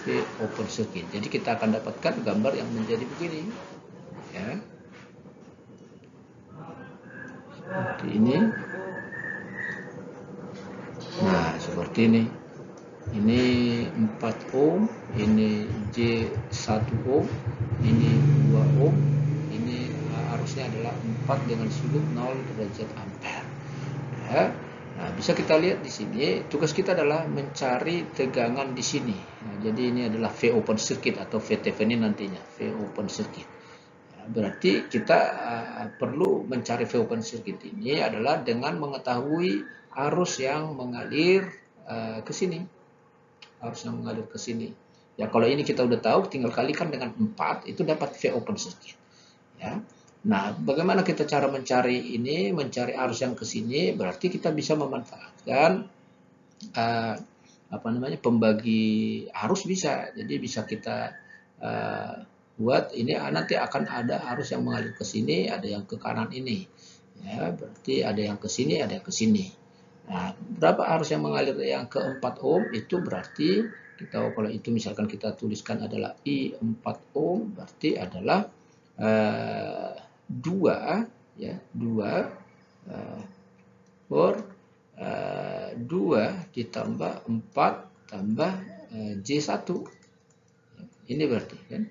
V open circuit. Jadi kita akan dapatkan gambar yang menjadi begini, ya, seperti ini. Nah, seperti ini. Ini 4 ohm, ini J1 ohm, ini 2 ohm, ini arusnya adalah 4 dengan sudut 0 derajat ampere. Ya. Nah, bisa kita lihat di sini, tugas kita adalah mencari tegangan di sini. Nah, jadi ini adalah V open circuit atau V Thevenin nantinya, V open circuit. Nah, berarti kita perlu mencari V open circuit ini adalah dengan mengetahui arus yang mengalir ke sini. Arus yang mengalir ke sini. Ya, kalau ini kita udah tahu, tinggal kalikan dengan 4, itu dapat V open circuit. Ya. Nah, bagaimana kita cara mencari ini, mencari arus yang ke sini, berarti kita bisa memanfaatkan pembagi arus bisa. Jadi bisa kita buat ini nanti akan ada arus yang mengalir ke sini, ada yang ke kanan ini. Ya, berarti ada yang ke sini, ada yang ke sini. Nah, berapa arus yang mengalir yang ke 4 ohm itu berarti kalau itu misalkan kita tuliskan adalah I 4 ohm berarti adalah 2 ya, 2 per 2 ditambah 4 tambah J1. Ini berarti kan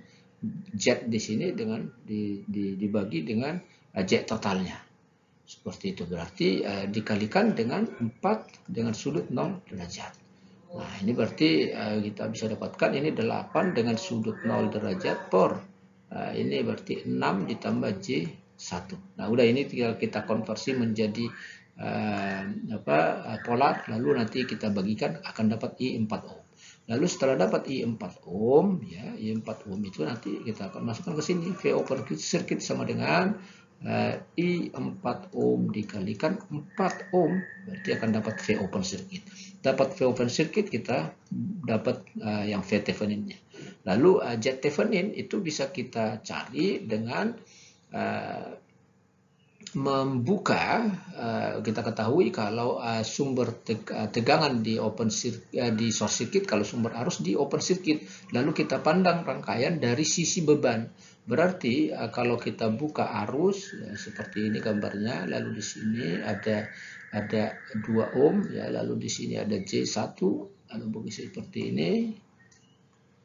Z di sini dengan dibagi dengan Z totalnya. Seperti itu berarti dikalikan dengan 4 dengan sudut 0 derajat. Nah, ini berarti kita bisa dapatkan ini 8 dengan sudut 0 derajat per ini berarti 6 ditambah J1. Nah, udah ini tinggal kita konversi menjadi polar, lalu nanti kita bagikan akan dapat I 4 ohm. Lalu setelah dapat I 4 ohm ya, I 4 ohm itu nanti kita akan masukkan ke sini. V open circuit sama dengan I 4 ohm dikalikan 4 ohm berarti akan dapat V open circuit. Dapat V open circuit kita dapat yang V Thevenin-nya. Lalu Z Thevenin itu bisa kita cari dengan membuka, kita ketahui kalau sumber tegangan di di short circuit, kalau sumber arus di open circuit, lalu kita pandang rangkaian dari sisi beban. Berarti kalau kita buka arus ya, seperti ini gambarnya, lalu di sini ada 2 ohm ya, lalu di sini ada J1, lalu begitu seperti ini.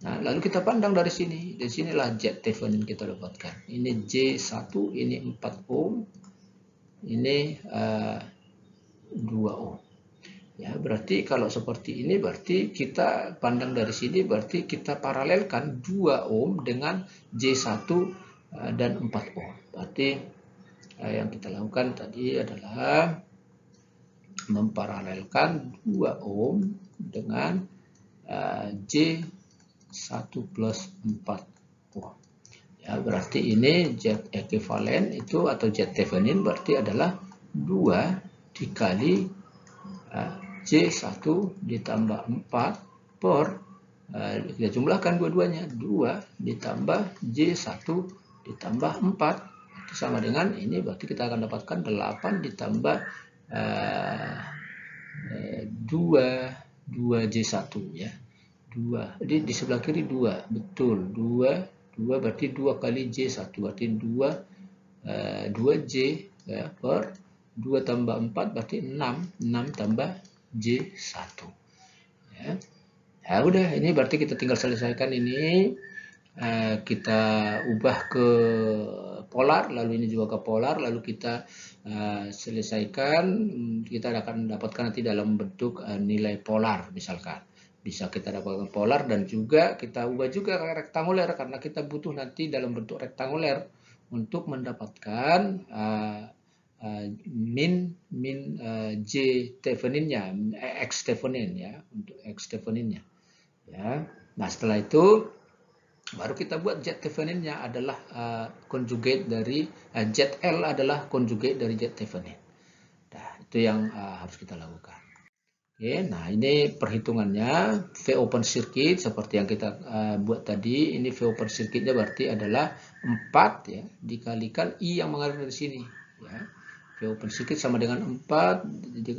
Nah, lalu kita pandang dari sini. Dari sinilah Z Thevenin kita dapatkan. Ini J1, ini 4 ohm. Ini 2 ohm. Ya, berarti kalau seperti ini berarti kita pandang dari sini berarti kita paralelkan 2 ohm dengan J1 dan 4 ohm. Berarti yang kita lakukan tadi adalah memparalelkan 2 ohm dengan J1 plus 4 ohm. Ya, berarti ini Z ekuivalen itu atau Z Thevenin berarti adalah 2 dikali J1 ditambah 4 per kita jumlahkan dua-duanya, 2 ditambah J1 ditambah 4 itu sama dengan ini, berarti kita akan dapatkan 8 ditambah 2 J1 ya. 2. Jadi di sebelah kiri 2, betul. 2 berarti 2 kali J1 berarti 2J ya, per 2 tambah 4 berarti 6 tambah J1 ya. Ya udah, ini berarti kita tinggal selesaikan ini, kita ubah ke polar, lalu ini juga ke polar, lalu kita selesaikan, kita akan dapatkan nanti dalam bentuk nilai polar misalkan. Bisa kita dapatkan polar dan juga kita ubah juga ke rektanguler karena kita butuh nanti dalam bentuk rektanguler untuk mendapatkan min J Thevenin-nya, X Thevenin ya, untuk X Thevenin-nya ya. Nah, setelah itu baru kita buat Z Thevenin-nya adalah conjugate dari ZL adalah conjugate dari Z Thevenin. Nah, itu yang harus kita lakukan. Oke, nah ini perhitungannya V open circuit seperti yang kita buat tadi. Ini V open circuitnya berarti adalah 4 ya dikalikan I yang mengalir dari sini ya. V open circuit sama dengan 4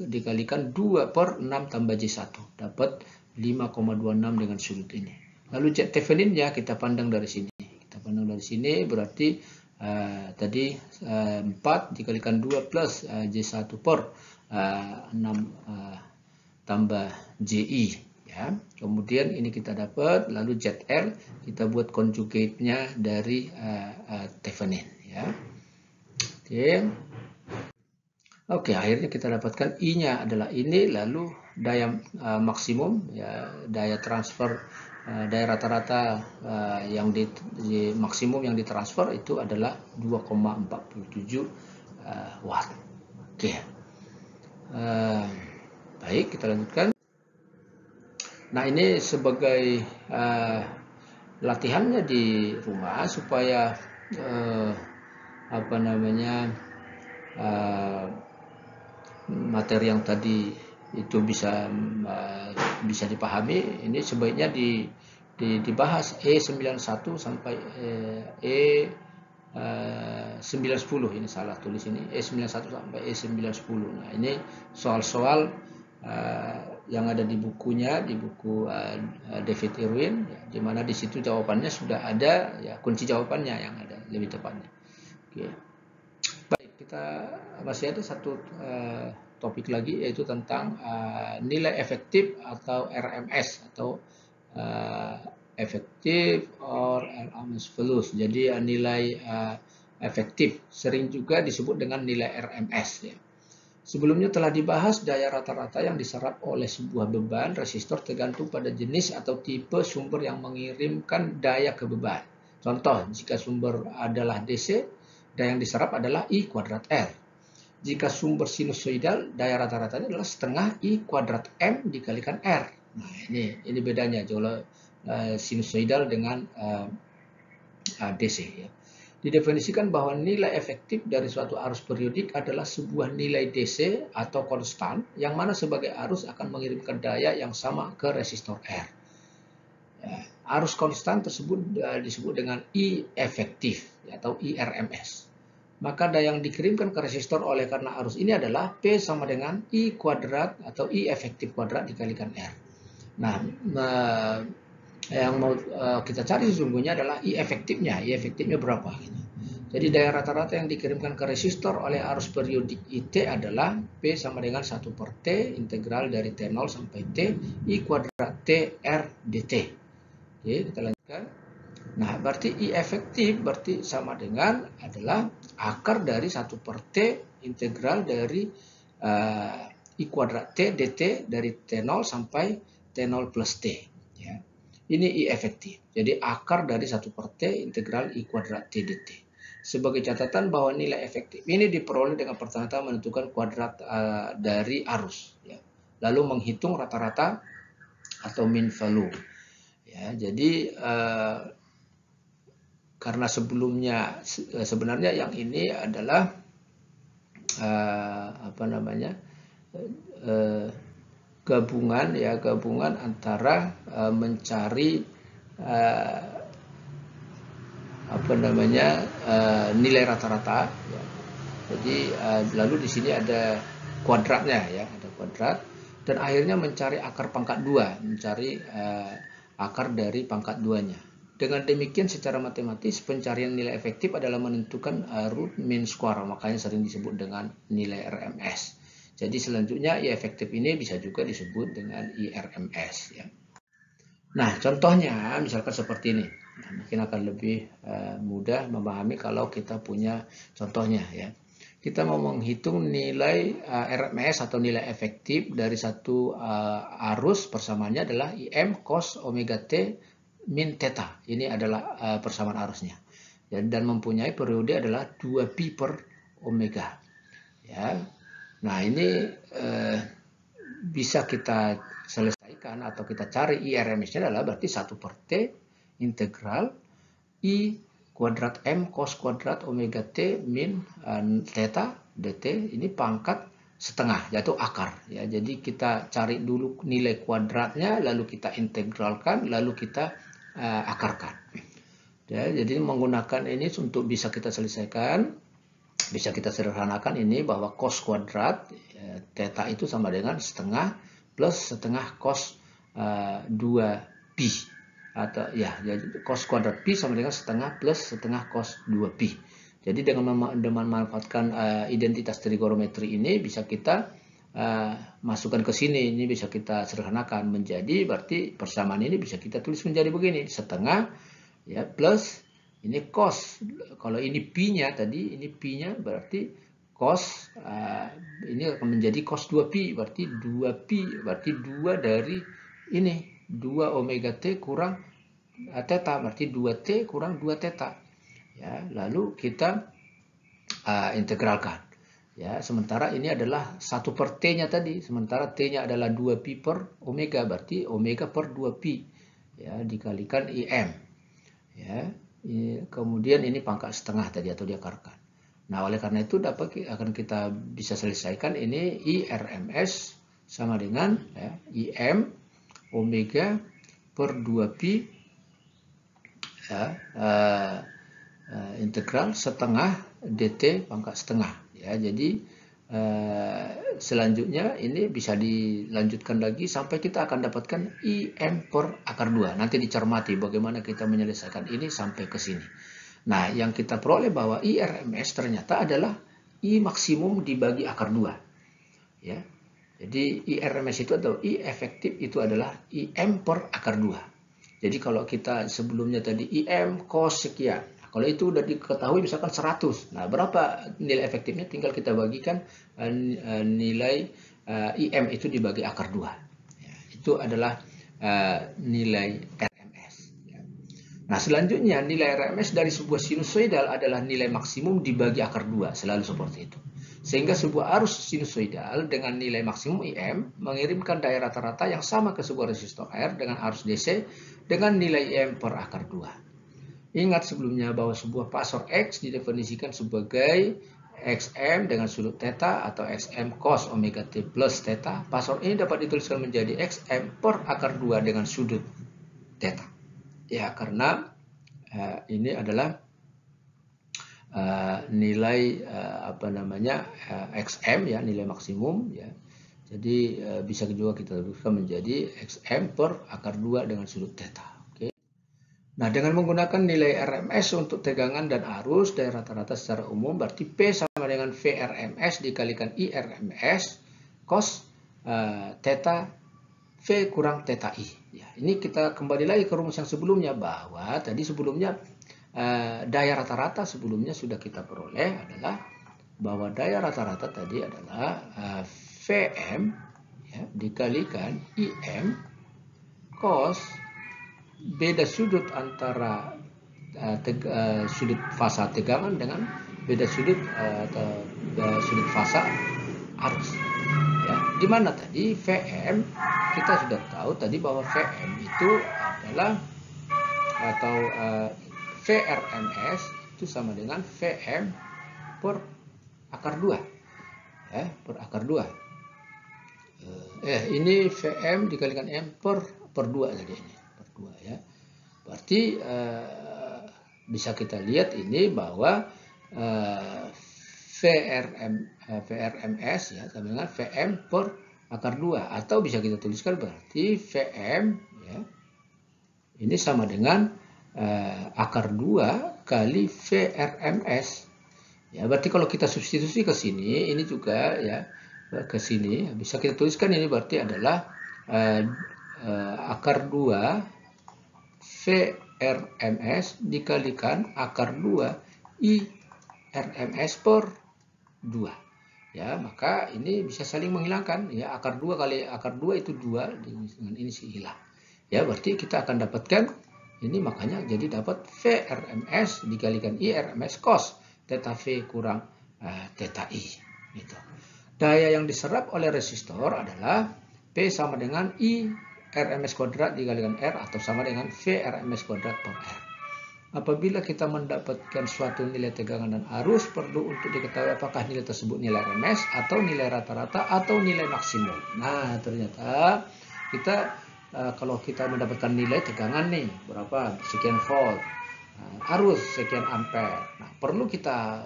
dikalikan 2 per 6 tambah J1 dapat 5,26 dengan sudut ini. Lalu Z Thevenin-nya kita pandang dari sini. Kita pandang dari sini berarti tadi 4 dikalikan 2 plus J1 per 6 tambah JI ya. Kemudian ini kita dapat, lalu ZL kita buat conjugate-nya dari Thevenin ya. Oke, akhirnya kita dapatkan I-nya adalah ini, lalu daya maksimum ya, daya transfer daya rata-rata yang di maksimum yang ditransfer itu adalah 2,47 watt. Oke. Baik, kita lanjutkan. Nah, ini sebagai latihannya di rumah supaya apa namanya materi yang tadi itu bisa dipahami, ini sebaiknya dibahas E91 sampai E910. Ini salah tulis ini, E91 sampai E910. Nah, ini soal-soal yang ada di bukunya, di buku David Irwin, ya, di mana di situ jawabannya sudah ada, ya, kunci jawabannya yang ada lebih tepatnya. Oke. Baik, kita masih ada satu topik lagi, yaitu tentang nilai efektif atau RMS, atau effective or RMS values. Jadi nilai efektif sering juga disebut dengan nilai RMS, ya. Sebelumnya telah dibahas daya rata-rata yang diserap oleh sebuah beban resistor tergantung pada jenis atau tipe sumber yang mengirimkan daya ke beban. Contoh, jika sumber adalah DC, daya yang diserap adalah I kuadrat R. Jika sumber sinusoidal, daya rata-ratanya adalah setengah I kuadrat M dikalikan R. Nah, ini bedanya sinusoidal dengan DC, ya. Didefinisikan bahwa nilai efektif dari suatu arus periodik adalah sebuah nilai DC atau konstan yang mana sebagai arus akan mengirimkan daya yang sama ke resistor R. Ya, arus konstan tersebut disebut dengan I efektif atau IRMS. Maka daya yang dikirimkan ke resistor oleh karena arus ini adalah P sama dengan I kuadrat atau I efektif kuadrat dikalikan R. Nah, yang mau kita cari sesungguhnya adalah I efektifnya. I efektifnya berapa? Gitu. Jadi daya rata-rata yang dikirimkan ke resistor oleh arus periodik IT adalah P sama dengan 1 per T integral dari T0 sampai T I kuadrat T R dt. Oke, kita lanjutkan. Nah, berarti I efektif berarti sama dengan adalah akar dari 1 per T integral dari I kuadrat T dt dari T0 sampai T0 plus T. Ya. Ini I efektif. Jadi akar dari 1 per T integral I kuadrat T dt. Sebagai catatan bahwa nilai efektif ini diperoleh dengan pertama-tama menentukan kuadrat dari arus. Ya. Lalu menghitung rata-rata atau mean value. Ya, jadi karena sebelumnya sebenarnya yang ini adalah gabungan antara mencari nilai rata-rata, ya. Jadi lalu di sini ada kuadratnya, ya, ada kuadrat, dan akhirnya mencari akar pangkat 2, mencari akar dari pangkat 2-nya. Dengan demikian secara matematis pencarian nilai efektif adalah menentukan root mean square, makanya sering disebut dengan nilai RMS. Jadi selanjutnya I efektif ini bisa juga disebut dengan IRMS, ya. Nah, contohnya misalkan seperti ini. Nah, mungkin akan lebih mudah memahami kalau kita punya contohnya, ya. Kita mau menghitung nilai RMS atau nilai efektif dari satu arus, persamaannya adalah IM cos omega T min theta. Ini adalah persamaan arusnya. Dan mempunyai periode adalah 2pi per omega. Ya. Nah, ini bisa kita selesaikan atau kita cari IRMS-nya adalah berarti 1 per T integral I kuadrat M cos kuadrat omega T min theta dt, ini pangkat setengah, yaitu akar, ya. Jadi kita cari dulu nilai kuadratnya, lalu kita integralkan, lalu kita akarkan, ya. Jadi menggunakan ini untuk bisa kita selesaikan, bisa kita sederhanakan ini bahwa cos kuadrat theta itu sama dengan setengah plus setengah cos 2pi, atau ya, jadi cos kuadrat pi sama dengan setengah plus setengah cos 2pi. Jadi dengan memanfaatkan identitas trigonometri ini bisa kita masukkan ke sini. Ini bisa kita sederhanakan menjadi, berarti persamaan ini bisa kita tulis menjadi begini, setengah, ya, plus ini cos. Kalau ini pi-nya tadi, ini pi-nya berarti cos, ini akan menjadi cos 2pi, berarti 2pi, berarti 2 dari ini, 2 omega T kurang theta, berarti 2T kurang 2 theta. Ya, lalu kita integralkan. Ya, sementara ini adalah 1 per T-nya tadi, sementara T-nya adalah 2pi per omega, berarti omega per 2pi, ya, dikalikan IM. Ya, kemudian ini pangkat setengah tadi atau diakarkan. Nah, oleh karena itu akan kita bisa selesaikan ini IRMS sama dengan ya, IM omega per 2pi ya, integral setengah dt pangkat setengah ya. Jadi selanjutnya ini bisa dilanjutkan lagi sampai kita akan dapatkan IM per akar 2. Nanti dicermati bagaimana kita menyelesaikan ini sampai ke sini. Nah, yang kita peroleh bahwa IRMS ternyata adalah I maksimum dibagi akar 2 ya. Jadi IRMS itu atau I efektif itu adalah IM per akar 2. Jadi kalau kita sebelumnya tadi IM cos sekian, kalau itu sudah diketahui misalkan 100. Nah, berapa nilai efektifnya? Tinggal kita bagikan nilai IM itu dibagi akar 2. Ya, itu adalah nilai RMS. Ya. Nah, selanjutnya nilai RMS dari sebuah sinusoidal adalah nilai maksimum dibagi akar 2. Selalu seperti itu. Sehingga sebuah arus sinusoidal dengan nilai maksimum IM mengirimkan daya rata-rata yang sama ke sebuah resistor R dengan arus DC dengan nilai IM per akar 2. Ingat sebelumnya bahwa sebuah pasor X didefinisikan sebagai XM dengan sudut theta atau XM cos omega T plus theta. Pasor ini dapat dituliskan menjadi XM per akar 2 dengan sudut theta. Ya, karena ini adalah nilai XM ya, nilai maksimum ya. Jadi bisa juga kita tuliskan menjadi XM per akar 2 dengan sudut theta. Oke. Nah, dengan menggunakan nilai RMS untuk tegangan dan arus daya rata-rata secara umum berarti P sama dengan VRMS dikalikan IRMS cos theta V kurang theta I. Ya, ini kita kembali lagi ke rumus yang sebelumnya bahwa tadi sebelumnya daya rata-rata sebelumnya sudah kita peroleh adalah bahwa daya rata-rata tadi adalah Vm ya, dikalikan Im cos beda sudut antara sudut fasa tegangan dengan beda sudut sudut fasa arus. Ya, di mana tadi Vm kita sudah tahu tadi bahwa Vm itu adalah atau VRMS itu sama dengan Vm per akar 2 ya, per akar 2. Ini Vm dikalikan M per 2 tadi ini, per 2 ya. Berarti bisa kita lihat ini bahwa VRMS ya sama dengan Vm per akar 2 atau bisa kita tuliskan berarti Vm ya ini sama dengan akar 2 kali VRMS. Ya, berarti kalau kita substitusi ke sini, ini juga ya ke sini bisa kita tuliskan ini berarti adalah akar 2 VRMS dikalikan akar 2 IRMS per 2. Ya, maka ini bisa saling menghilangkan ya, akar 2 kali akar 2 itu 2 dengan ini sih hilang. Ya, berarti kita akan dapatkan ini makanya jadi dapat VRMS dikalikan IRMS cos theta V kurang theta I gitu. Daya yang diserap oleh resistor adalah P sama dengan I RMS kuadrat dikalikan R atau sama dengan VRMS kuadrat per R. Apabila kita mendapatkan suatu nilai tegangan dan arus, perlu untuk diketahui apakah nilai tersebut nilai RMS atau nilai rata-rata atau nilai maksimum. Nah, ternyata kita kalau kita mendapatkan nilai tegangan nih berapa sekian volt, arus sekian ampere. Nah, perlu kita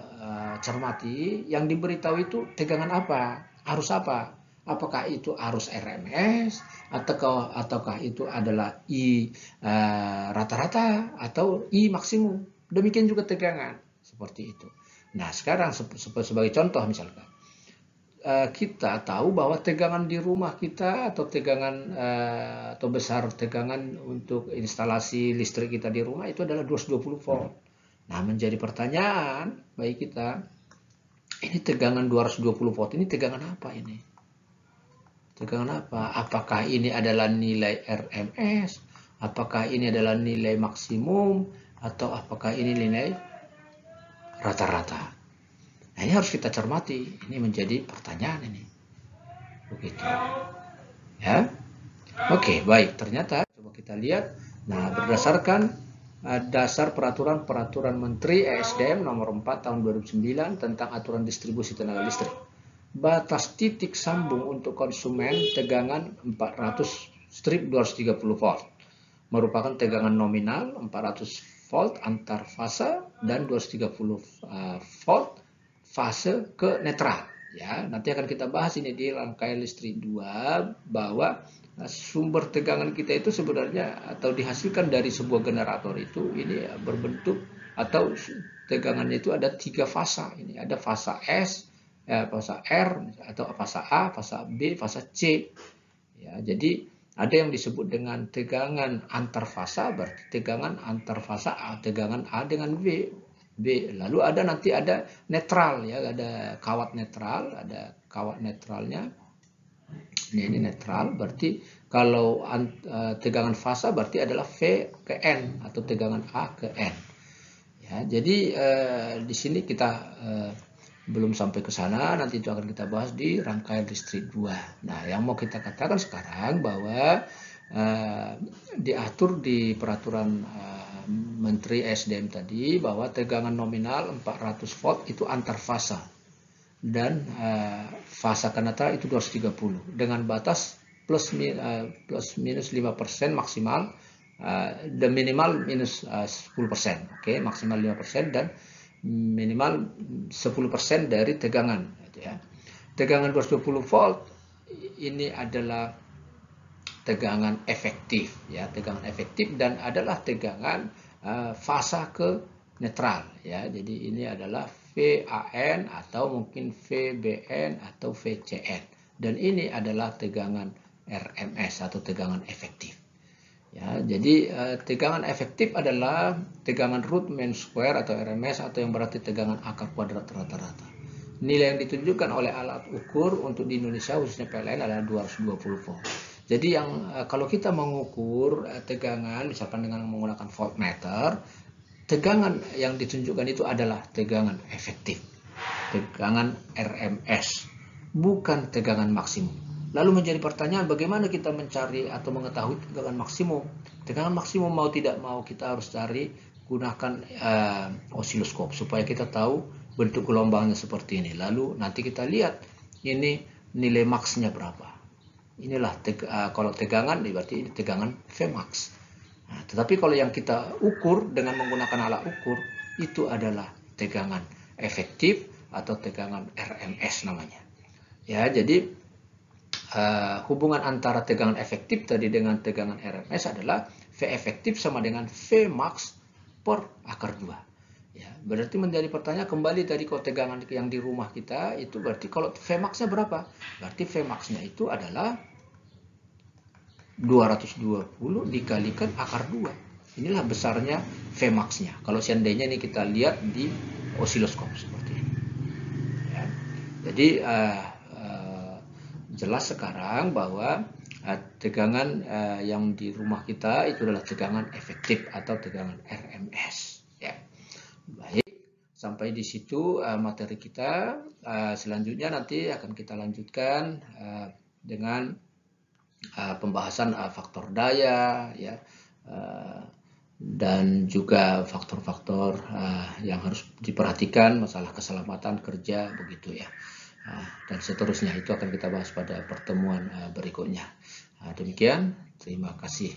cermati yang diberitahu itu tegangan apa, arus apa. Apakah itu arus RMS ataukah itu adalah I rata-rata atau I maksimum. Demikian juga tegangan seperti itu. Nah, sekarang sebagai contoh misalkan kita tahu bahwa tegangan di rumah kita atau tegangan atau besar tegangan untuk instalasi listrik kita di rumah itu adalah 220 volt. Nah, menjadi pertanyaan bagi kita, ini tegangan 220 volt ini tegangan apa ini? Tegangan apa? Apakah ini adalah nilai RMS? Apakah ini adalah nilai maksimum? Atau apakah ini nilai rata-rata? Nah, ini harus kita cermati. Ini menjadi pertanyaan ini. Begitu. Ya. Oke, baik. Ternyata coba kita lihat. Nah, berdasarkan dasar peraturan Menteri ESDM nomor 4 tahun 2009 tentang aturan distribusi tenaga listrik. Batas titik sambung untuk konsumen tegangan 400/230 volt. Merupakan tegangan nominal 400 volt antar fasa dan 230 volt fase ke netral. Ya, nanti akan kita bahas ini di rangkaian listrik 2 bahwa sumber tegangan kita itu sebenarnya atau dihasilkan dari sebuah generator itu ini berbentuk atau tegangannya itu ada 3 fasa. Ini ada fasa S, fasa R atau fasa A, fasa B, fasa C. Ya, jadi ada yang disebut dengan tegangan antar fasa, berarti tegangan antar fasa A, tegangan A dengan B. Lalu nanti ada netral ya, ada kawat netral, ada kawat netralnya. Ini netral, berarti kalau tegangan fasa berarti adalah V ke N atau tegangan A ke N. Ya, jadi di sini kita belum sampai ke sana, nanti itu akan kita bahas di rangkaian listrik 2. Nah, yang mau kita katakan sekarang bahwa diatur di peraturan Menteri SDM tadi bahwa tegangan nominal 400 volt itu antar fasa dan fasa ke netral itu 230 dengan batas plus minus 5% maksimal dan minimal minus 10%. Oke, maksimal 5% dan minimal 10% dari tegangan gitu ya. Tegangan 220 volt ini adalah tegangan efektif ya, tegangan efektif dan adalah tegangan fasa ke netral ya. Jadi ini adalah VAN atau mungkin VBN atau VCN dan ini adalah tegangan RMS atau tegangan efektif. Ya, jadi tegangan efektif adalah tegangan root mean square atau RMS atau yang berarti tegangan akar kuadrat rata-rata. Nilai yang ditunjukkan oleh alat ukur untuk di Indonesia khususnya PLN adalah 220 volt. Jadi kalau kita mengukur tegangan misalkan dengan menggunakan voltmeter, tegangan yang ditunjukkan itu adalah tegangan efektif, tegangan RMS, bukan tegangan maksimum. Lalu menjadi pertanyaan bagaimana kita mencari atau mengetahui tegangan maksimum. Tegangan maksimum mau tidak mau kita harus cari gunakan osiloskop supaya kita tahu bentuk gelombangnya seperti ini. Lalu nanti kita lihat ini nilai maksnya berapa. Inilah kalau tegangan berarti ini tegangan Vmax. Nah, tetapi kalau yang kita ukur dengan menggunakan alat ukur itu adalah tegangan efektif atau tegangan RMS namanya. Ya, jadi hubungan antara tegangan efektif tadi dengan tegangan RMS adalah V efektif sama dengan Vmax per akar 2. Ya, berarti menjadi pertanyaan kembali tadi kalau tegangan yang di rumah kita itu berarti kalau Vmax-nya berapa? Berarti Vmax-nya itu adalah 220 dikalikan akar 2. Inilah besarnya Vmax-nya. Kalau seandainya ini kita lihat di osiloskop seperti ini. Ya. Jadi jelas sekarang bahwa tegangan yang di rumah kita itu adalah tegangan efektif atau tegangan RMS. Ya. Baik, sampai di situ materi kita. Selanjutnya nanti akan kita lanjutkan dengan pembahasan faktor daya, ya, dan juga faktor-faktor yang harus diperhatikan masalah keselamatan kerja begitu ya. Dan seterusnya itu akan kita bahas pada pertemuan berikutnya. Demikian, terima kasih.